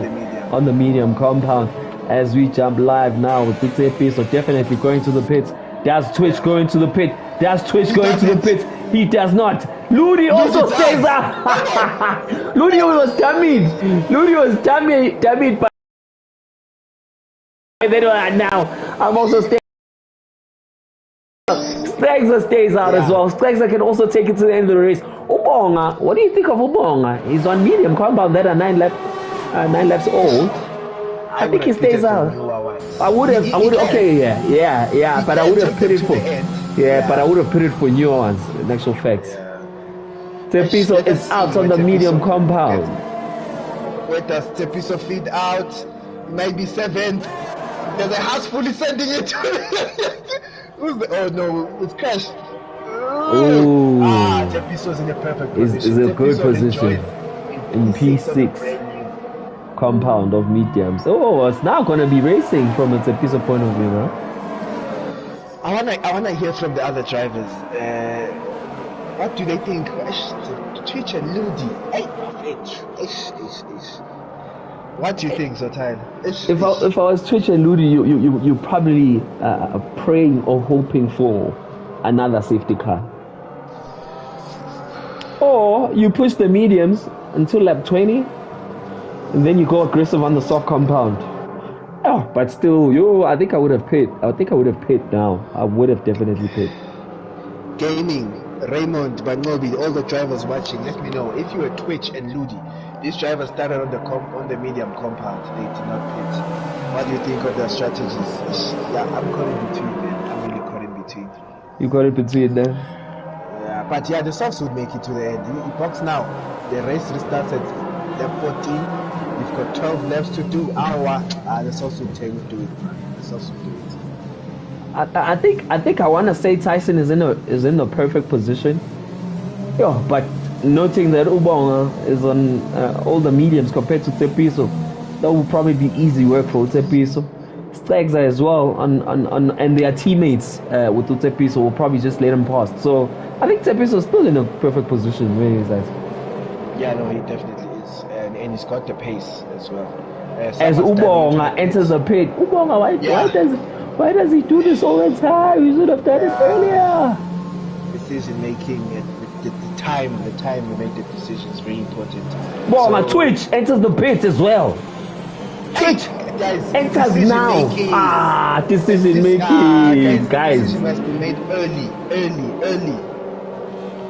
on the medium compound. As we jump live now with Big P, so definitely going to the pits. Does Twitch going to the pit? Does Twitch going to the pit? He does not. Ludi also stays up. Ludi was damaged. Ludi was damaged by. Now I'm also staying. Strexer stays out as well. Strexer can also take it to the end of the race. Ubonga, what do you think of Ubonga? He's on medium compound that are 9 laps old. I think he stays out. I would have, okay, yeah, but I would have put it for, but I would have put it for new ones, in actual facts. Tepiso is out on the medium compound. Where does Tepiso feed out? Maybe 7th. There's a house fully sending it to oh no, it's crashed. Ooh. Tepiso's in a perfect position. Is a good position in P6. Compound of mediums. Oh, it's now gonna be racing from a Tepiso point of view, huh? I wanna hear from the other drivers. What do they think? Twitch and Ludi. What do you think, Zotan? If I was Twitch and Ludi, you probably praying or hoping for another safety car, or you push the mediums until lap 20. And then you go aggressive on the soft compound. Oh, but still, I think I would have pit. I think I would have pit now. I would have definitely pit. Gaming, Raymond, Banobi, all the drivers watching, let me know if you were Twitch and Ludi. These drivers started on the medium compound. They did not pit. What do you think of their strategies? Yeah, I'm caught in between, man. I'm really caught in between. You got it between them. Yeah, but yeah, the softs would make it to the end. He box now. The race restarts at lap 14. We've got 12 laps to do. The softs would do it, man. The softs would do it. I think I want to say Tyson is in the perfect position. Yeah, but noting that Ubonga is on all the mediums compared to Tepiso, that will probably be easy work for Tepiso. Strexer as well and their teammates with Tepiso will probably just let him pass. So I think Tepiso is still in a perfect position where he's at. Yeah, no, he definitely is, and he's got the pace as well. As Ubonga enters the pit, Ubonga, why does he do this all the time? He should have done it earlier. Decision making, the time you make the decision is very important. Ubonga, Twitch enters the pit as well. Twitch enters now. Decision making, guys. Decision must be made early.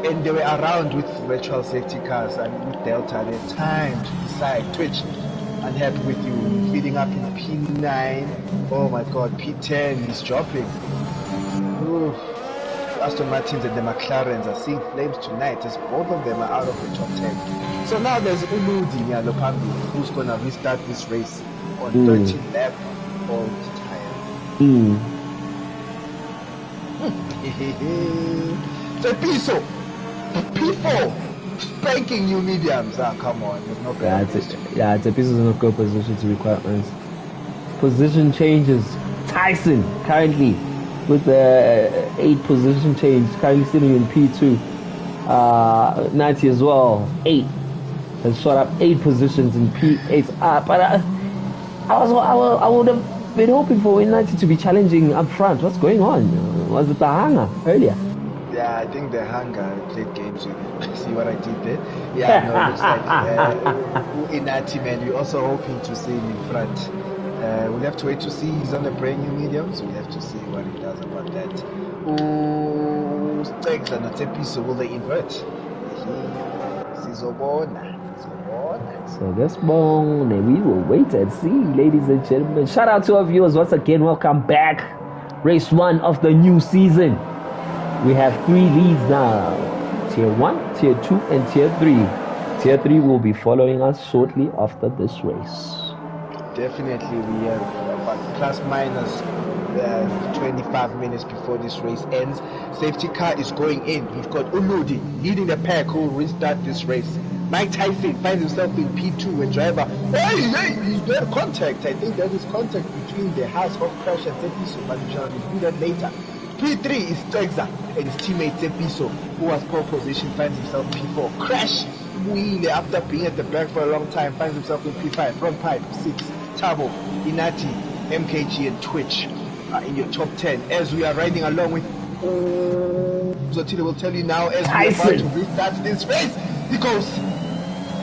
And they were around with virtual safety cars and with Delta. They had time to decide. Twitch, unhappy with you, feeding up in P9. Oh my God, P10 is dropping. Oof. Aston Martins and the McLarens are seeing flames tonight as both of them are out of the top 10. So now there's Uludi Nyalopambi who's gonna restart this race on 13 lap old tires. Tepiso, P4 spanking new mediums. Come on, there's no Tepiso's in a good position, to be quite honest. Position changes. Tyson currently with the 8 position change, currently sitting in P2. 90 as well. 8. Has shot up 8 positions in P8. But I would have been hoping for 90 to be challenging up front. What's going on? Was it the hanger earlier? Yeah, I think the hunger played games with him. See what I did there? Yeah, no, it looks like Inati, man, we're also hoping to see him in front. We'll have to wait to see. He's on a brand new medium, so we'll have to see what he does about that. Ooh, Stegler not episode, will they invert? So this morning we will wait and see, ladies and gentlemen. Shout out to our viewers once again. Welcome back. Race 1 of the new season. We have 3 leads now. Tier 1, Tier 2, and Tier 3. Tier 3 will be following us shortly after this race. Definitely, we have about plus minus 25 minutes before this race ends. Safety car is going in. We've got Uludi leading the pack who will restart this race. Mike Tyson finds himself in P2 with driver. Hey, he's there contact. I think there is contact between the house of Crash and Tepiso, but we shall review that later. P3 is Stegza and his teammate Tepiso, who was pole position, finds himself P4. Crash, wheeler after being at the back for a long time, finds himself in P5. Front pipe, 6. Tabo, Inati, MKG, and Twitch in your top 10. As we are riding along with Zotila will tell you now as Tyson. we are about to restart this race. He goes.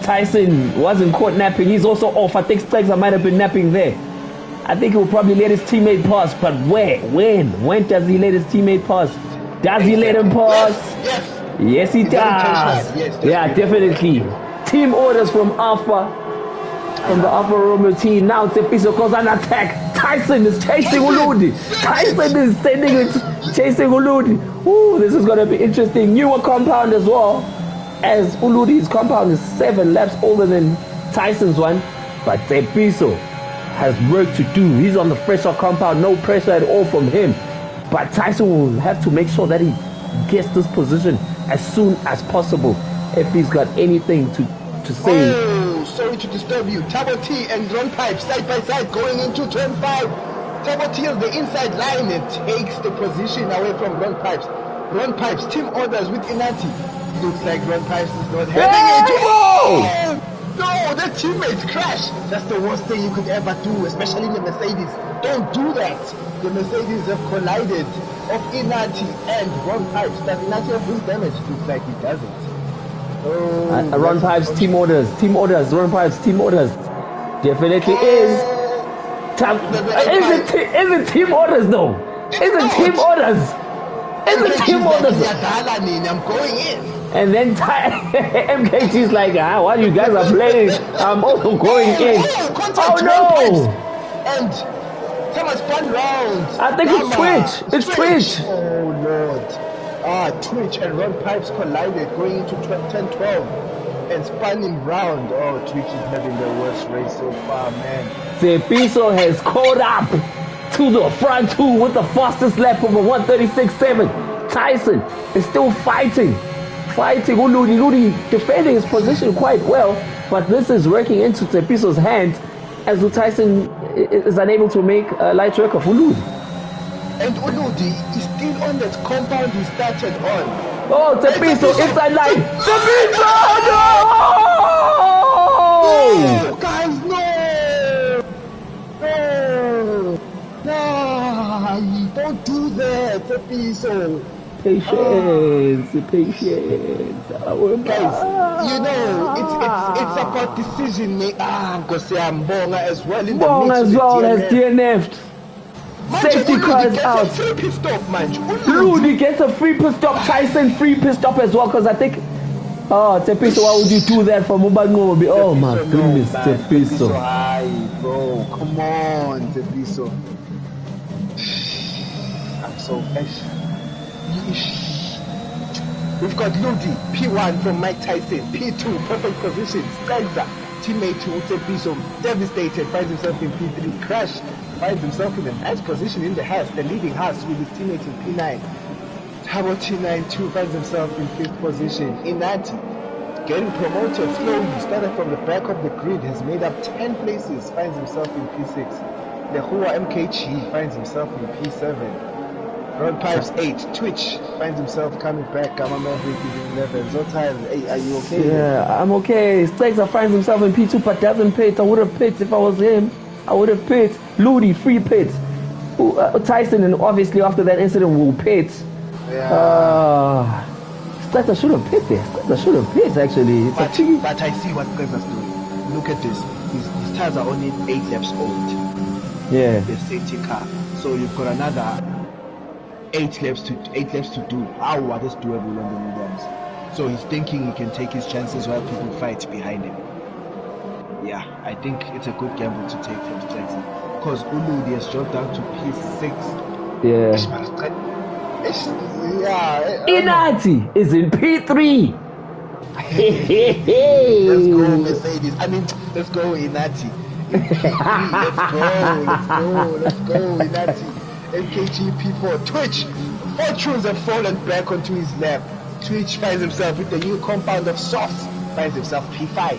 Tyson wasn't caught napping. He's also off. I think Stegza might have been napping there. I think he will probably let his teammate pass, but where? When does he let his teammate pass? Does he let him pass? Yes, he does. Yes, yeah, definitely. Team orders from Alpha. From the Alpha Romeo team. Now Tepiso goes on attack. Tyson is chasing Uludi. Tyson is sending it, chasing Uludi. Ooh, this is going to be interesting. Newer compound as well. As Uludi's compound is 7 laps older than Tyson's one. But Tepiso has work to do. He's on the fresher compound. No pressure at all from him. But Tyson will have to make sure that he gets this position as soon as possible if he's got anything to say. Oh, sorry to disturb you. Tabo T and Ron Pipe side by side going into turn 5. Tabo T is the inside line and takes the position away from Ron Pipes. Ron Pipes team orders with Inati. Looks like Ron Pipes is not having it. Oh! No, the teammates crash. That's the worst thing you could ever do, especially in the Mercedes. Don't do that. The Mercedes have collided of Inati and Ron Pipes. Does Inati have this damage? Looks like he doesn't. Oh, Ron Pipes team orders. Ron Pipes team orders. Definitely is. Is it team orders though? Is it team orders? Is it team orders? I'm going in. And then MKG's like, while you guys are playing, I'm also going in. Oh no! And Thomas spun round. I think it's Twitch. It's Twitch. Oh Lord. Twitch and Ron Pipes collided going into 10-12 and spun him round. Oh, Twitch is having the worst race so far, man. Tepiso has caught up to the front 2 with the fastest lap of a 136.7. Tyson is still fighting Uludi defending his position quite well, but this is working into Tepiso's hands as Tyson is unable to make light work of Uludi. And Uludi is still on that compound he started on. Oh, Tepiso inside line. Tepiso, no! No, guys, no! Don't do that, Tepiso. Patience. Guys, you know, it's about decision making. I'm gonna say Mbonga as well in the Mbonga mix as well has DNF'd. Safety car is out. Rudy gets a free pit stop. Tyson free pit stop as well, because I think Tepiso, why would you do that for Mubango? Oh my goodness, Tepiso. Hi, bro. Come on, Tepiso. I'm so patient. We've got Ludi, P1 from Mike Tyson, P2, perfect position, Stegza, teammate to Tepiso, devastated, finds himself in P3, Crash, finds himself in a nice position in the house, the leading house with his teammate in P9. Tabo T9 too finds himself in 5th position. Inati, getting promoted slowly, started from the back of the grid, has made up 10 places, finds himself in P6. The Hua MKG finds himself in P7. Road Pipes 8. Twitch finds himself coming back. Gamma Maverick is in 11. Zotal, hey, are you okay? Yeah, I'm okay. Stegzer finds himself in P2 but doesn't pit. I would have pit if I was him. I would have pit. Ludi, free pit. Tyson, and obviously after that incident will pit. Yeah. Stegzer should have pit there. Stegzer should have pit actually. It's but I see what Stegzer's doing. Look at this. His tires are only 8 laps old. Yeah. The safety car. So you've got another 8 laps to do. Wow, that's doable on the mediums. So he's thinking he can take his chances while people fight behind him. Yeah, I think it's a good gamble to take from Stegzer. Because Uludi has dropped down to P6. Yeah. Inati is in P3. Let's go, Mercedes. I mean, let's go, Inati. In P3. Let's go, Inati. MKG P4. Twitch. Fortunes have fallen back onto his lap. Twitch finds himself with the new compound of sauce. Finds himself P5.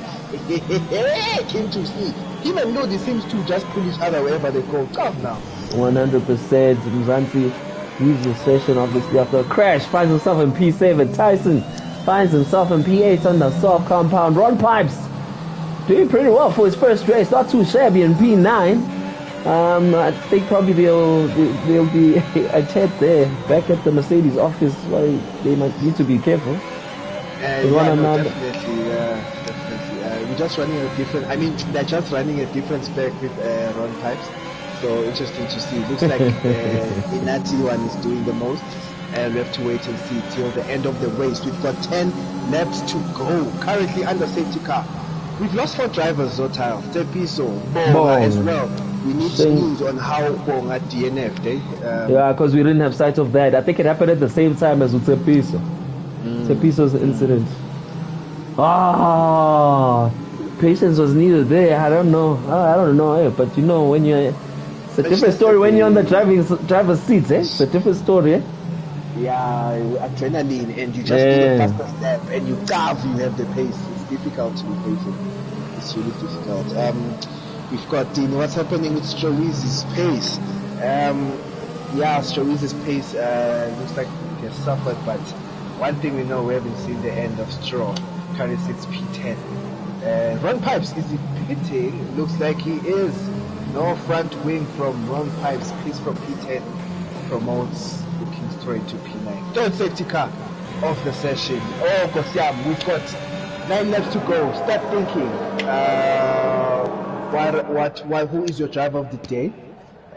Came to see. Him and Lodi seems to just pull each other wherever they go. Come now. 100%. Mzansi leaves the session obviously after a crash. Finds himself in P7. Tyson finds himself in P8 on the soft compound. Ron Pipes doing pretty well for his first race. Not too shabby in P9. I think probably they'll be a chat there back at the Mercedes office. Why they might need to be careful. Definitely. We're just running a different. I mean, they're just running a different spec with Ron Pipes. So interesting to see. Looks like Inati one is doing the most. And we have to wait and see till the end of the race. We've got 10 laps to go. Currently under safety car. We've lost 4 drivers, Zotal, Tepiso, Bonga as well. We need news on how Bonga DNF. Yeah, because we didn't have sight of that. I think it happened at the same time as with Tepiso. Tepiso's incident. Patience was needed there. I don't know. But you know, when you're, it's a different story when you're on the driver's seat. It's a different story. Yeah, adrenaline, and you just do the fastest step, and you have the pace. It's difficult to be patient. It's really difficult. We've got what's happening with Strowitz's pace. Strowitz's pace looks like he has suffered, but one thing we know, we haven't seen the end of Stroll. Currently sits P10. Ron Pipes is he pitting? Looks like he is. No front wing from Ron Pipes. Pace from P10 promotes looking straight to P9. Third safety car of the session. Oh, Kosiam, we've got 9 laps to go. Start thinking. Who is your driver of the day?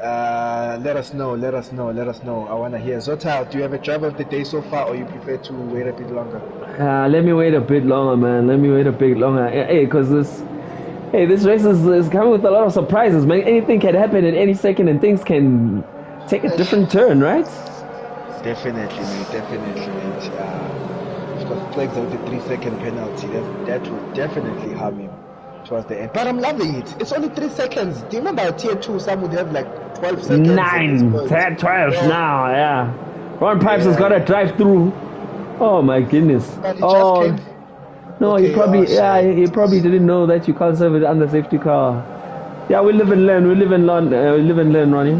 Let us know. I want to hear. Zotal, do you have a driver of the day so far, or you prefer to wait a bit longer? Let me wait a bit longer, man. Hey, because this race is coming with a lot of surprises, man. Anything can happen at any second, and things can take a different turn, right? Definitely, mate. Of course, flags out the 3-second penalty. That will definitely harm him towards the end. But I'm loving it. It's only 3 seconds. Do you remember at tier 2, some would have like 12 seconds? 9, 10, 12 now, yeah. Ron Pipes has got to drive through. Oh my goodness. No, he probably didn't know that you can't serve it under safety car. Yeah, we live and learn, Ronnie.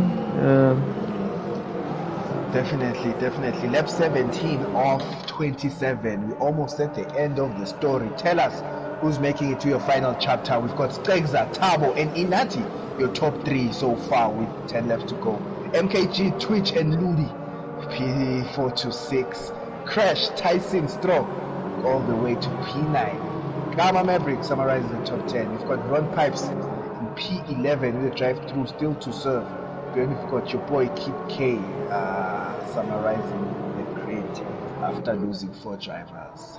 Definitely. Lap 17 of 27. We're almost at the end of the story. Tell us who's making it to your final chapter. We've got Stegzer, Tabo, and Inati, your top 3 so far with 10 laps to go. MKG, Twitch, and Ludi, P4 to 6. Crash, Tyson, Stroke, all the way to P9. Gamma Maverick summarizes the top 10. We've got Ron Pipes in P11 with a drive-through still to serve. Then we've got your boy Kip K summarizing the grid after losing 4 drivers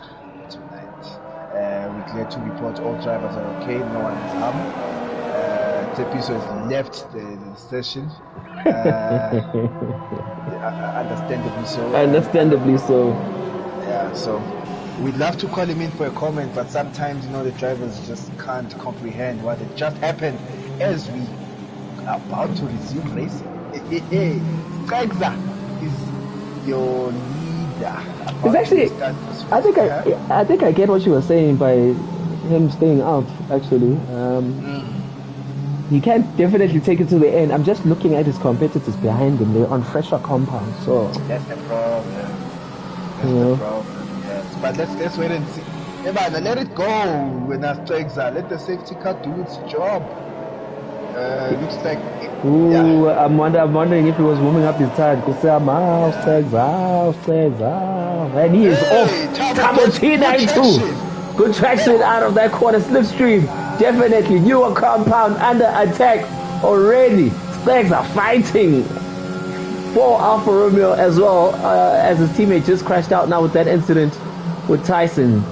tonight. We're glad to report all drivers are okay, no one is harmed. Tepiso has left the session. Understandably so. Yeah, so we'd love to call him in for a comment, but sometimes the drivers just can't comprehend what had just happened as we are about to resume racing. Stegzer is your leader. It's actually, I think I get what you were saying by him staying out. Actually, He can definitely take it to the end. I'm just looking at his competitors behind him. They're on fresher compound, so That's the problem. That's Yeah. the problem. Yes. But let's wait and see. Yeah, man, let it go when our strikes are. Let the safety car do its job. Looks like ooh, I'm wondering if he was warming up his tire. Because tags out, and he is off. Tabo T92. Good traction out of that corner slipstream. Definitely newer compound under attack already. Stags are fighting for Alfa Romeo as well, as his teammate just crashed out now with that incident with Tyson.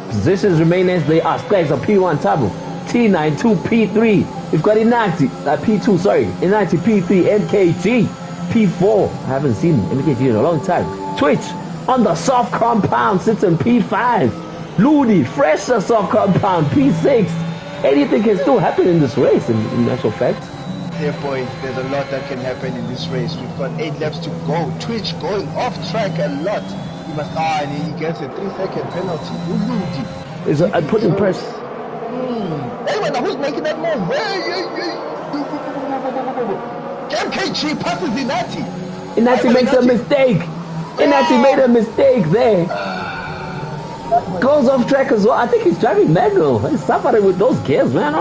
Positions remain as they are. Stags are P1 Tabo, T92 P3. We've got Inati, P2, sorry, Inati P3, MKG P4. I haven't seen MKG in a long time. Twitch on the soft compound sits in P5. Ludi, fresher soft compound, P6. Anything can still happen in this race, in actual fact. Fair point. There's a lot that can happen in this race. We've got 8 laps to go. Twitch going off track a lot. He must, and he gets a 3-second penalty. Ludi. I put in press. Hey, man, who's making that move? MKG passes Inati. Inati makes a mistake. Inati made a mistake there. Goes off track as well. I think he's driving manual. He's suffering with those gears, man.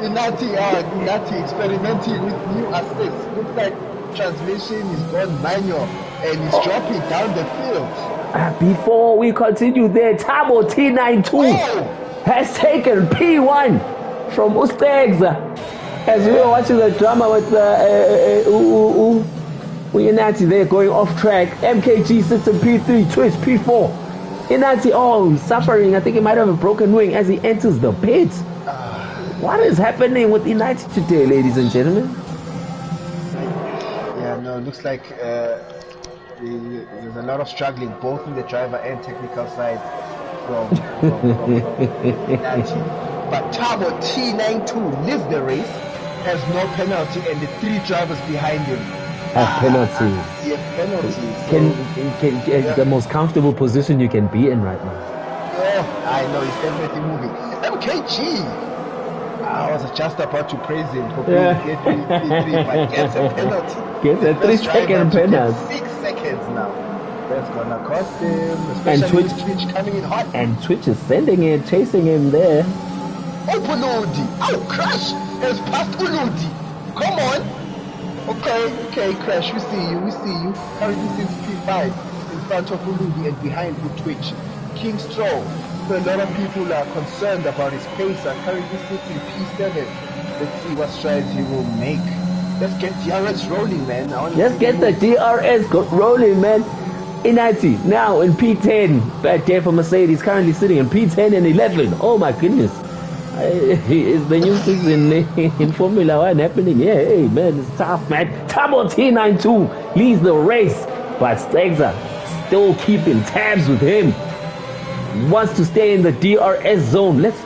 Inati experimenting with new assists. Looks like transmission is gone manual and he's dropping down the field. Before we continue there, Tabo T92 has taken P1 from Ustags. As we were watching the drama with Inati there going off track. MKG sits in P3, Twitch P4. Inati, he's suffering. I think he might have a broken wing as he enters the pit. What is happening with Inati today, ladies and gentlemen? Yeah, no, it looks like there's a lot of struggling, both in the driver and technical side from Inati. But Tabo T92 lives the race, has no penalty, and the 3 drivers behind him have penalties. Yeah, penalties. So the most comfortable position you can be in right now. Yeah, I know, he's definitely moving. MKG! I was just about to praise him for being P3, but gets a penalty. Gets a 3-second penalty. 6 seconds now. That's gonna cost him, especially with Twitch coming in hot. And Twitch is sending him, chasing him there. Oh, Uludi! Oh, Crash has passed Uludi! Come on! Okay, Crash, we see you. Currently sits P5 in front of Uludi and behind with Twitch. King Stroll, so a lot of people are concerned about his pace, currently sits in P7. Let's see what strides he will make. Let's get DRS rolling, man. Let's get the DRS rolling, man. Inati now in P10. Bad day for Mercedes, currently sitting in P10 and 11. Oh my goodness. Is the new season in Formula 1 happening? Yeah, hey man, it's tough, man. Tabo T92 leads the race, but Stegza still keeping tabs with him. Wants to stay in the DRS zone. Let's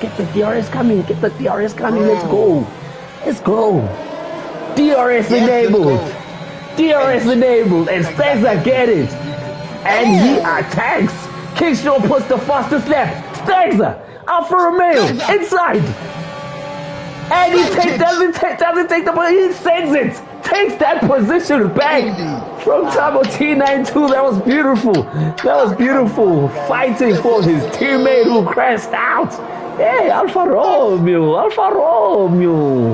get the DRS coming. Get the DRS coming. Let's go. DRS enabled. DRS enabled, and Stegza get it. And he attacks. Kingshaw puts the fastest lap. Stegza, Alfa Romeo inside. And he doesn't take the ball. He sends it. Takes that position back from Tabo T92. That was beautiful. Fighting for his teammate who crashed out. Hey, Alfa Romeo,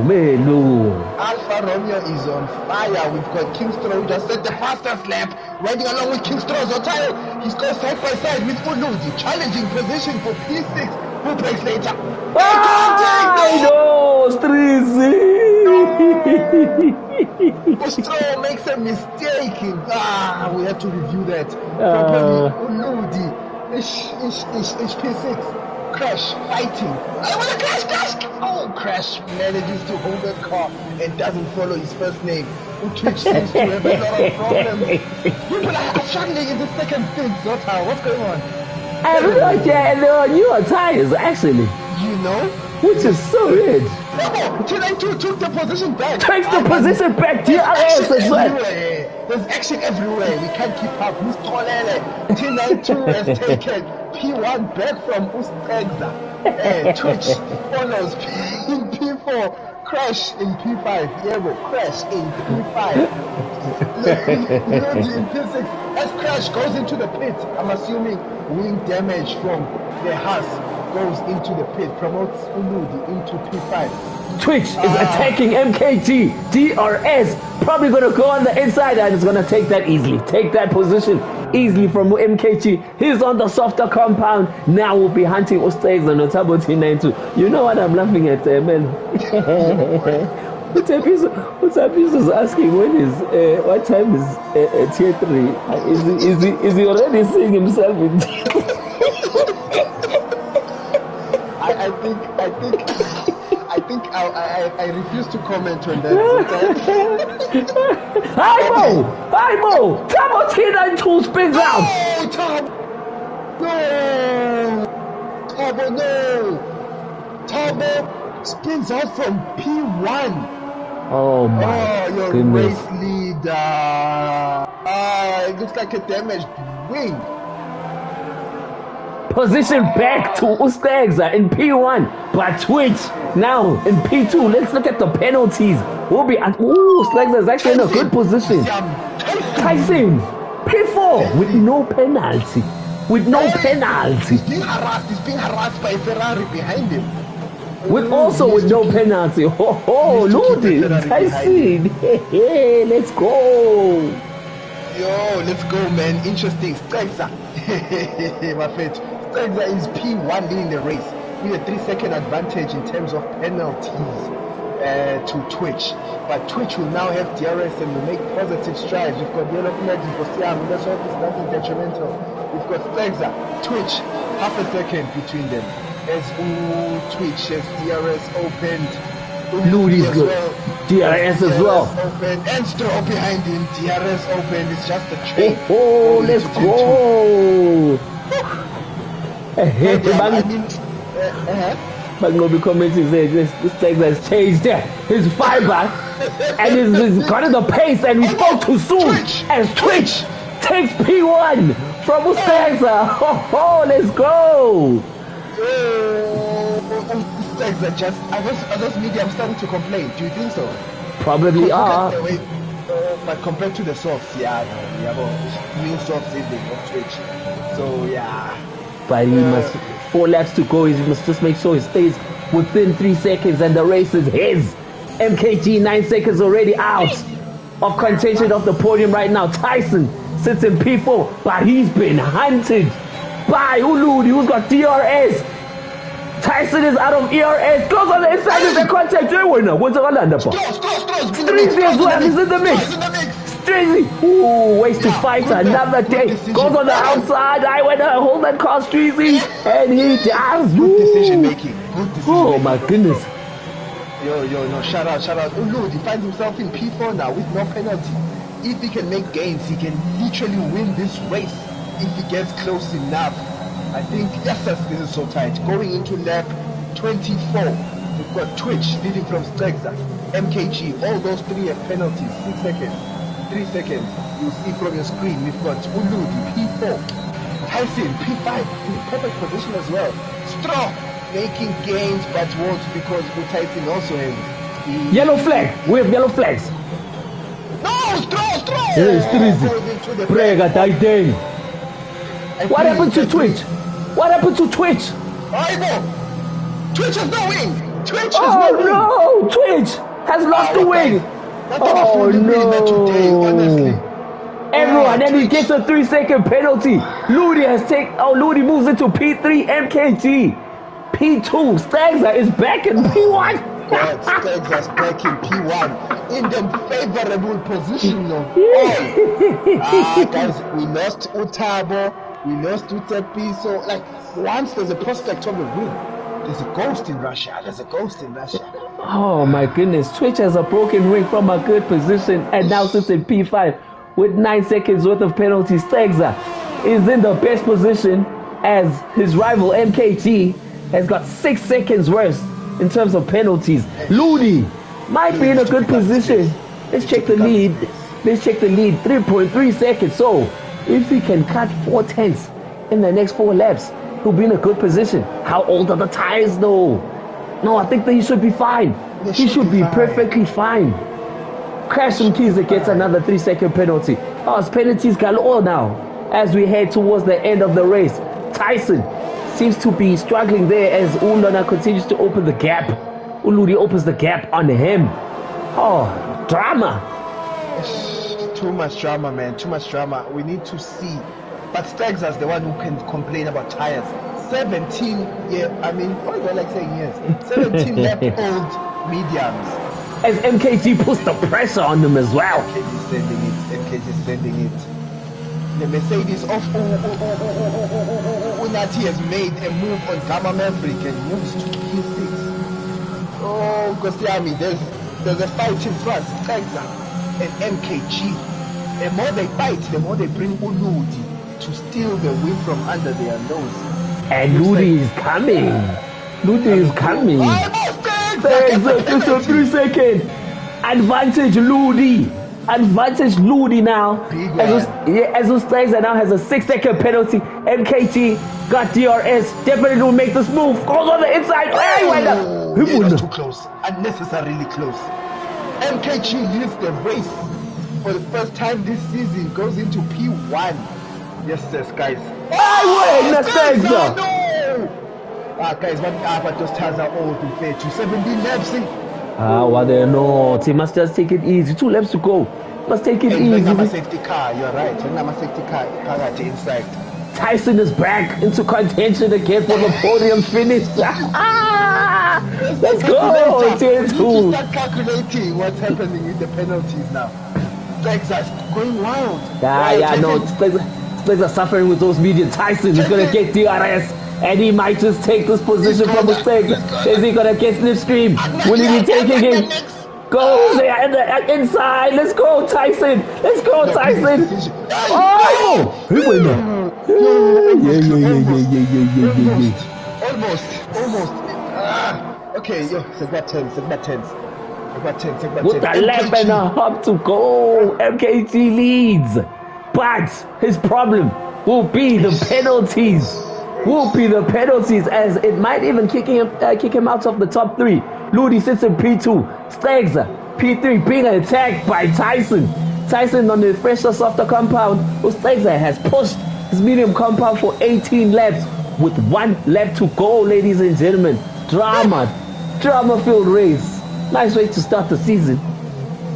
Melu. Alfa Romeo is on fire. We've got Kingston who just set the fastest lap, riding along with Kingston's Otile. He's going side by side with Uludi, challenging position for P6. Who plays later? No, Strizi. Stroll makes a mistake. We have to review that. Properly, Uludi, P6. Crash fighting. I want to crash! Oh, Crash manages to hold that car and doesn't follow his first name. Twitch seems to have a lot of problems. People are struggling in the second stint. What's going on? I have no idea. And there are newer tires, actually. You know? which is so rich. No, T92 took the position back. Takes the position back. DRS as well. There's action everywhere. We can't keep up. Mustolele. T92 has taken P1 back from Ustegza. Twitch follows in P4. Crash in P5. Yeah, we crash in P5. Lodi in P6. As Crash goes into the pit, I'm assuming wing damage from the Haas goes into the pit, promotes Uludi into P5. Twitch is attacking MKG. DRS probably going to go on the inside and it's going to take that easily. Take that position easily from MKG. He's on the softer compound. Now we'll be hunting Ustags and Otabo T92. You know what I'm laughing at, man? What's up is asking when is what time is tier 3? Is he already seeing himself in I refuse to comment on that. Hi Mo! Tabo T92 spins out! Tabo spins out from P1. Oh my your goodness. race leader. It looks like a damaged wing. Position back to Ustagza in P1 by Twitch. Now in P2, let's look at the penalties. We'll be at Ustagza is actually in a good position. Tyson P4 with no penalty. With no penalty. He's being harassed by a Ferrari behind him. With no penalty. Lodi, Tyson. Hey, let's go. Yo, let's go, man. Interesting. Stegza. My friend. Stegza is P1 leading the race with a 3-second advantage in terms of penalties to Twitch. But Twitch will now have DRS and will make positive strides. We've got yellow flags for Siam. Let's hope it's nothing detrimental. We've got Stegza, Twitch, half a second between them. As Twitch has DRS opened. Lodi's good. DRS as well. Open and Stroll behind him. DRS open. It's just a train. Let's go. But no, commenting says this thing has changed his fiber and he's got the pace and we spoke too soon. As Twitch takes P1 from Ustagza. Let's go. Are just others media I'm starting to complain. Do you think so? Probably are. But compared to the softs, new softs of Twitch. So yeah. But he must 4 laps to go. He must just make sure he stays within 3 seconds and the race is his. MKG 9 seconds already out of contention of the podium right now. Tyson sits in P4, but he's been hunted by Uludi, who's got DRS. Tyson is out of ERS. Goes on the inside of the contact. What's on under? Streezy as well. He's in the mix. Streezy. Ways to fight another day. Goes on the outside. I went to hold that car, Streezy. And he does. Good decision making. Oh my goodness. No, shout out. Ulud, he finds himself in P4 now with no penalty. If he can make gains, he can literally win this race if he gets close enough. I think, yes, this is so tight. Going into lap 24, we've got Twitch leading from Stegza, MKG, all those 3 have penalties, 6 seconds, 3 seconds. You'll see from your screen, we've got Uludi, P4, Tyson, P5, in perfect position as well. Straw making gains, but won't because Tyson also has yellow flag. We have yellow flags. No, Straw! Yes, Titan. What happened to Twitch? What happened to Twitch? Twitch has no wing! No! Twitch has lost the wing! Oh no! Everyone, and he gets a 3-second penalty. Ludi moves into P3, MKG. P2, Stagza is back in P1. Stagza's back in P1 in the favorable position of all. Guys, we lost Utabo. We lost Utepi, so once there's a prospect of a win, there's a ghost in Russia. Oh my goodness, Twitch has a broken wing from a good position and now sits in P5 with 9 seconds worth of penalties. Stegza is in the best position as his rival MKG has got 6 seconds worth in terms of penalties. Ludi might be in a good position. Let's check the lead. Let's check the lead. 3.3 seconds. So if he can cut 4/10 in the next 4 laps, he'll be in a good position. How old are the tires though? No, I think that he should be fine. He should be perfectly fine. Crash some keys that gets another 3-second penalty. Oh, it's penalties galore now as we head towards the end of the race. Tyson seems to be struggling there as Ulona continues to open the gap. Uludi opens the gap on him. Oh, drama. Too much drama, man. Too much drama. We need to see. But Stags is the one who can complain about tires. 17 year, I mean, what do I like saying years? 17 lap old mediums. As MKG puts the pressure on them as well. MKG sending it. MKG sending it. The Mercedes of Unati has made a move on Gamma Maverick and moves to P6. Oh, Gostiami, there's a fight in front. Stags and MKG. The more they fight, the more they bring Uludi to steal the win from under their nose. And Ludi is coming. Ludi is coming. Thanks, just a 3-second advantage, Ludi. Advantage, Ludi now. As Ustaza now has a 6-second penalty. MKT got DRS. Definitely will make this move. Goes on the inside. Oh, it was too close. Unnecessarily close. MKG leads the race for the first time this season. Goes into P1. Yes, guys. No! Guys, but those tires are all too fair. 217 laps. Well, they know. He must just take it easy. 2 laps to go. Must take it easy. I'm safety car. You're right. I'm a safety car inside. Tyson is back into contention again for the podium finish. Let's go. We need to start calculating what's happening with the penalties now. Texas going wild. No. Stags are suffering with those medium. Tyson is going to get DRS. And he might just take this position from the Stags. Is he going to get slipstream? Will he be taking him? Go there inside. Let's go, Tyson. Let's go, Tyson. Oh! He went there. Almost. Okay, segment 10. With a lap and a half to go, MKT leads. But his problem will be the penalties. As it might even kick him out of the top 3. Ludi sits in P2. Stags P3 being attacked by Tyson. Tyson on the fresher, softer compound. Stags has pushed his medium compound for 18 laps with 1 lap to go, ladies and gentlemen. Drama-filled race. Nice way to start the season.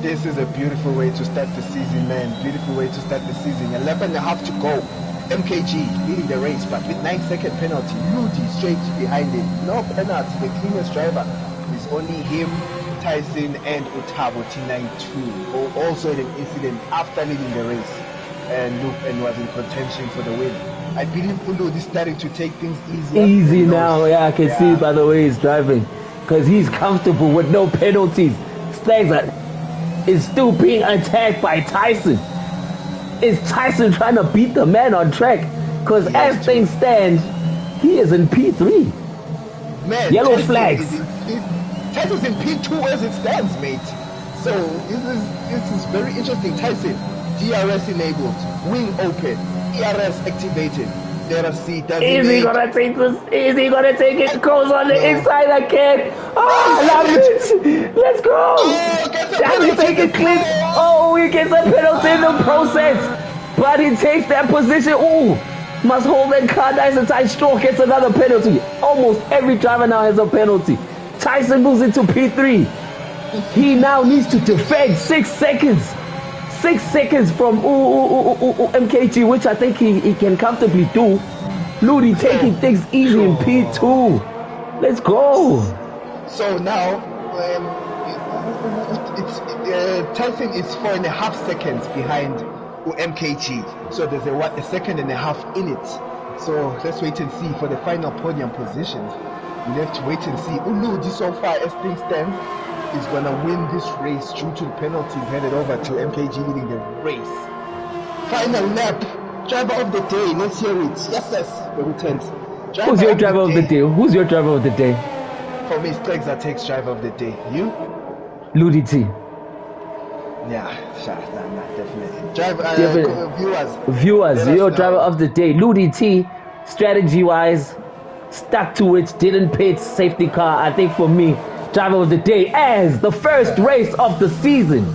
This is a beautiful way to start the season, man. Beautiful way to start the season. 11 and a half to go. MKG leading the race, but with 9-second penalty. Ludi straight behind him. No penalty. The cleanest driver is only him, Tyson, and Utabo T92. Also in an incident after leading the race and was in contention for the win. I believe Ludi is starting to take things easy now. Yeah, I can see by the way he's driving, because he's comfortable with no penalties. Stags is still being attacked by Tyson. Is Tyson trying to beat the man on track? Because as things stand, he is in P3. Man, yellow flags. Tyson's in P2 as it stands, mate. So this is very interesting. Tyson, DRS enabled, wing open, ERS activated. Is he gonna take this? Is he gonna take it? Goes on the inside again. Oh, I love it. Let's go. Does he take it clean? Oh, he gets a penalty in the process. But he takes that position. Oh, must hold that car nice and tight. Stroke gets another penalty. Almost every driver now has a penalty. Tyson moves into P3. He now needs to defend 6 seconds. 6 seconds from MKG, which I think he can comfortably do. Ludi taking things easy in P2. Let's go. So now, Tyson is 4.5 seconds behind MKG. So there's a second and a half in it. So let's wait and see for the final podium positions. We have to wait and see. Ludi so far as things stand is gonna win this race due to the penalties handed over to MKG leading the race. Final lap, driver of the day. Let's hear it. Yes, the lieutenant. Who's your driver of the day? For me, Stegza takes driver of the day. You? Ludi T. Yeah, sure, nah, definitely. Driver, viewers. Viewers, Let us your know. driver of the day, Ludi T. Strategy wise, stuck to it, didn't pit, safety car. I think for me, driver of the day, as the first race of the season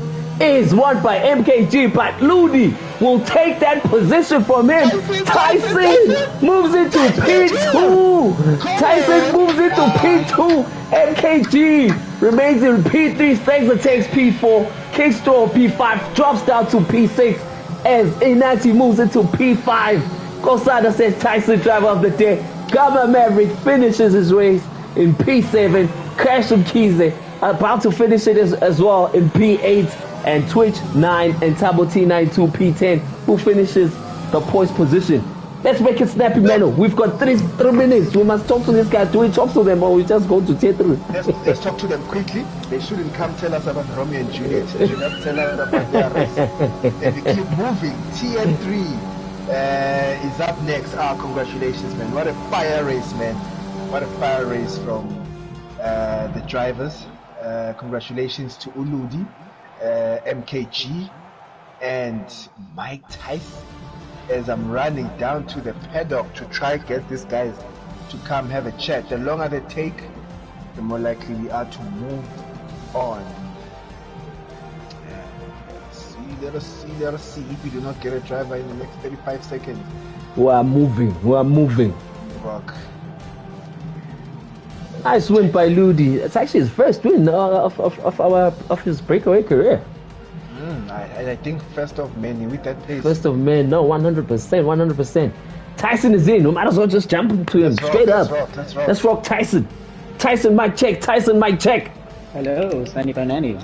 is won by MKG, but Ludi will take that position from him. Tyson moves into P2. Tyson moves into P2. MKG remains in P3. Stegler takes P4. Kickstore P5 drops down to P6 as Inati moves into P5. Kosada says Tyson driver of the day. Gamma Maverick finishes his race in P7. Crash Kize about to finish it as well in P8. And Twitch 9 and Tabo T92 P10 who finishes the points position. Let's make it snappy, man. We've got three minutes. We must talk to this guy. Do we talk to them or we just go to tier 3? Let's talk to them quickly. They shouldn't come tell us about Romeo and Juliet. They should not tell us about their race. And we keep moving. Tier 3 is up next. Congratulations, man. What a fire race, man. What a fire race from the drivers. Congratulations to Uludi, MKG, and Mike Tyson. As I'm running down to the paddock to try and get these guys to come have a chat. The longer they take, the more likely we are to move on. Let us see if we do not get a driver in the next 35 seconds. We are moving. Rock. Nice win by Ludi. It's actually his first win of his breakaway career. I think first of many with that pace. First of men, no, 100%. Tyson is in. We might as well just jump into him straight up. Let's rock Tyson. Tyson, mic check. Hello, Sunny Bonani.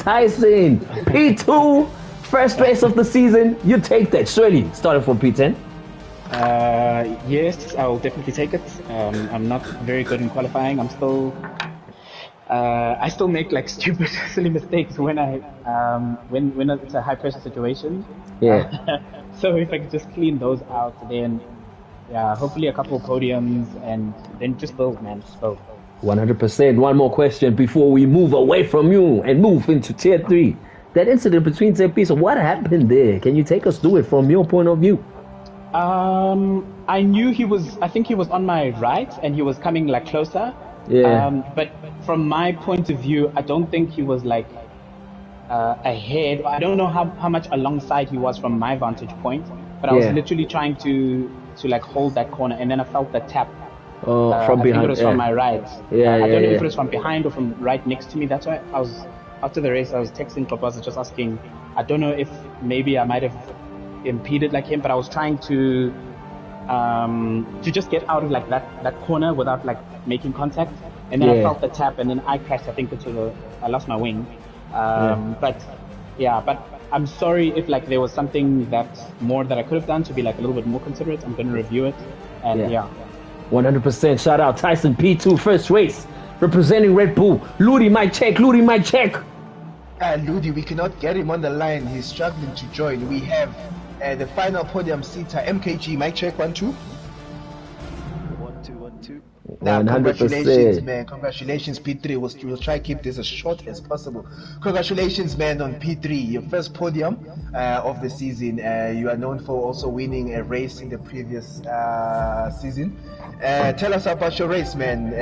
Tyson, P2, first race of the season. You take that, surely, starting from P10. Yes, I'll definitely take it. I'm not very good in qualifying. I still make like stupid, silly mistakes when when it's a high pressure situation. Yeah. So if I could just clean those out, then yeah, hopefully a couple of podiums and then just build, man, just build. 100%. One more question before we move away from you and move into tier 3. That incident between Zepi, so what happened there? Can you take us through it from your point of view? I knew I think he was on my right and he was coming like closer. Yeah. But from my point of view, I don't think he was like ahead. I don't know how much alongside he was from my vantage point, but I was literally trying to like hold that corner, and then I felt the tap. From behind. I think it was from my right. I don't know if it was from behind or from right next to me. That's why I was, after the race, I was texting Papa, just asking. I don't know if maybe I might have impeded like him, but I was trying to just get out of like that corner without like making contact, and then I felt the tap, and then I crashed. I think I lost my wing. But I'm sorry if like there was something that I could have done to be like a little bit more considerate. I'm going to review it, and 100%. Shout out Tyson P2, first race representing Red Bull. Ludi mic check. Ludi, we cannot get him on the line. He's struggling to join. We have the final podium seater, MKG. Mic check, 1 2. 1 2 1 2. Congratulations, man. Congratulations, P3. We'll try to keep this as short as possible. Congratulations, man, on P3. Your first podium of the season. You are known for also winning a race in the previous season. Tell us about your race, man.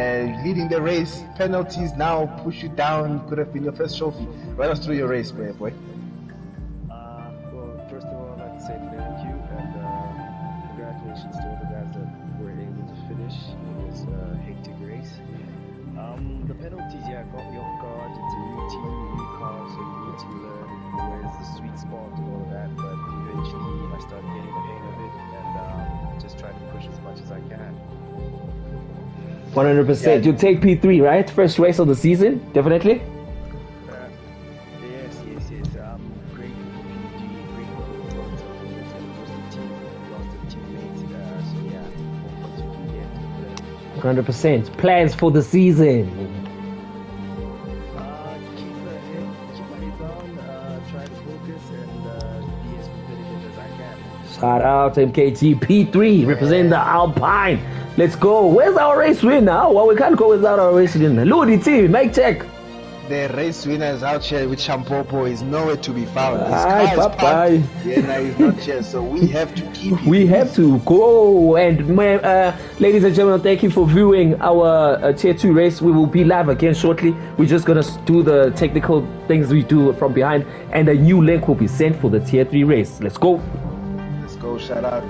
Leading the race, penalties now push you down. Could have been your first trophy. Run us through your race, boy. Well, first of all, I'd like to say thank you and congratulations to all the guys that were able to finish. It was a hectic race. The penalties, caught me off guard. It's a new team, new car, so you need to learn where's the sweet spot and all of that. But eventually, I started getting the hang of it and just trying to push as much as I can. 100%. You take P3, right? First race of the season, definitely. Yes. Great PG, great performance. Lost the team, lost the teammates. So yeah, what you can get. 100%. Plans for the season. Keep my head down, try to focus and be as competitive as I can. Shout out MKG P3 representing the Alpine. Let's go. Where's our race winner? Well, we can't go without our race winner. Ludi T, mic check. The race winner is out here with Champopo is nowhere to be found. His Aye, car is bye-bye. parked. Yeah, no, he's not here, so we have to keep him. We have to go. And ladies and gentlemen, thank you for viewing our Tier 2 race. We will be live again shortly. We're just going to do the technical things we do from behind. And a new link will be sent for the Tier 3 race. Let's go. Let's go, shout out.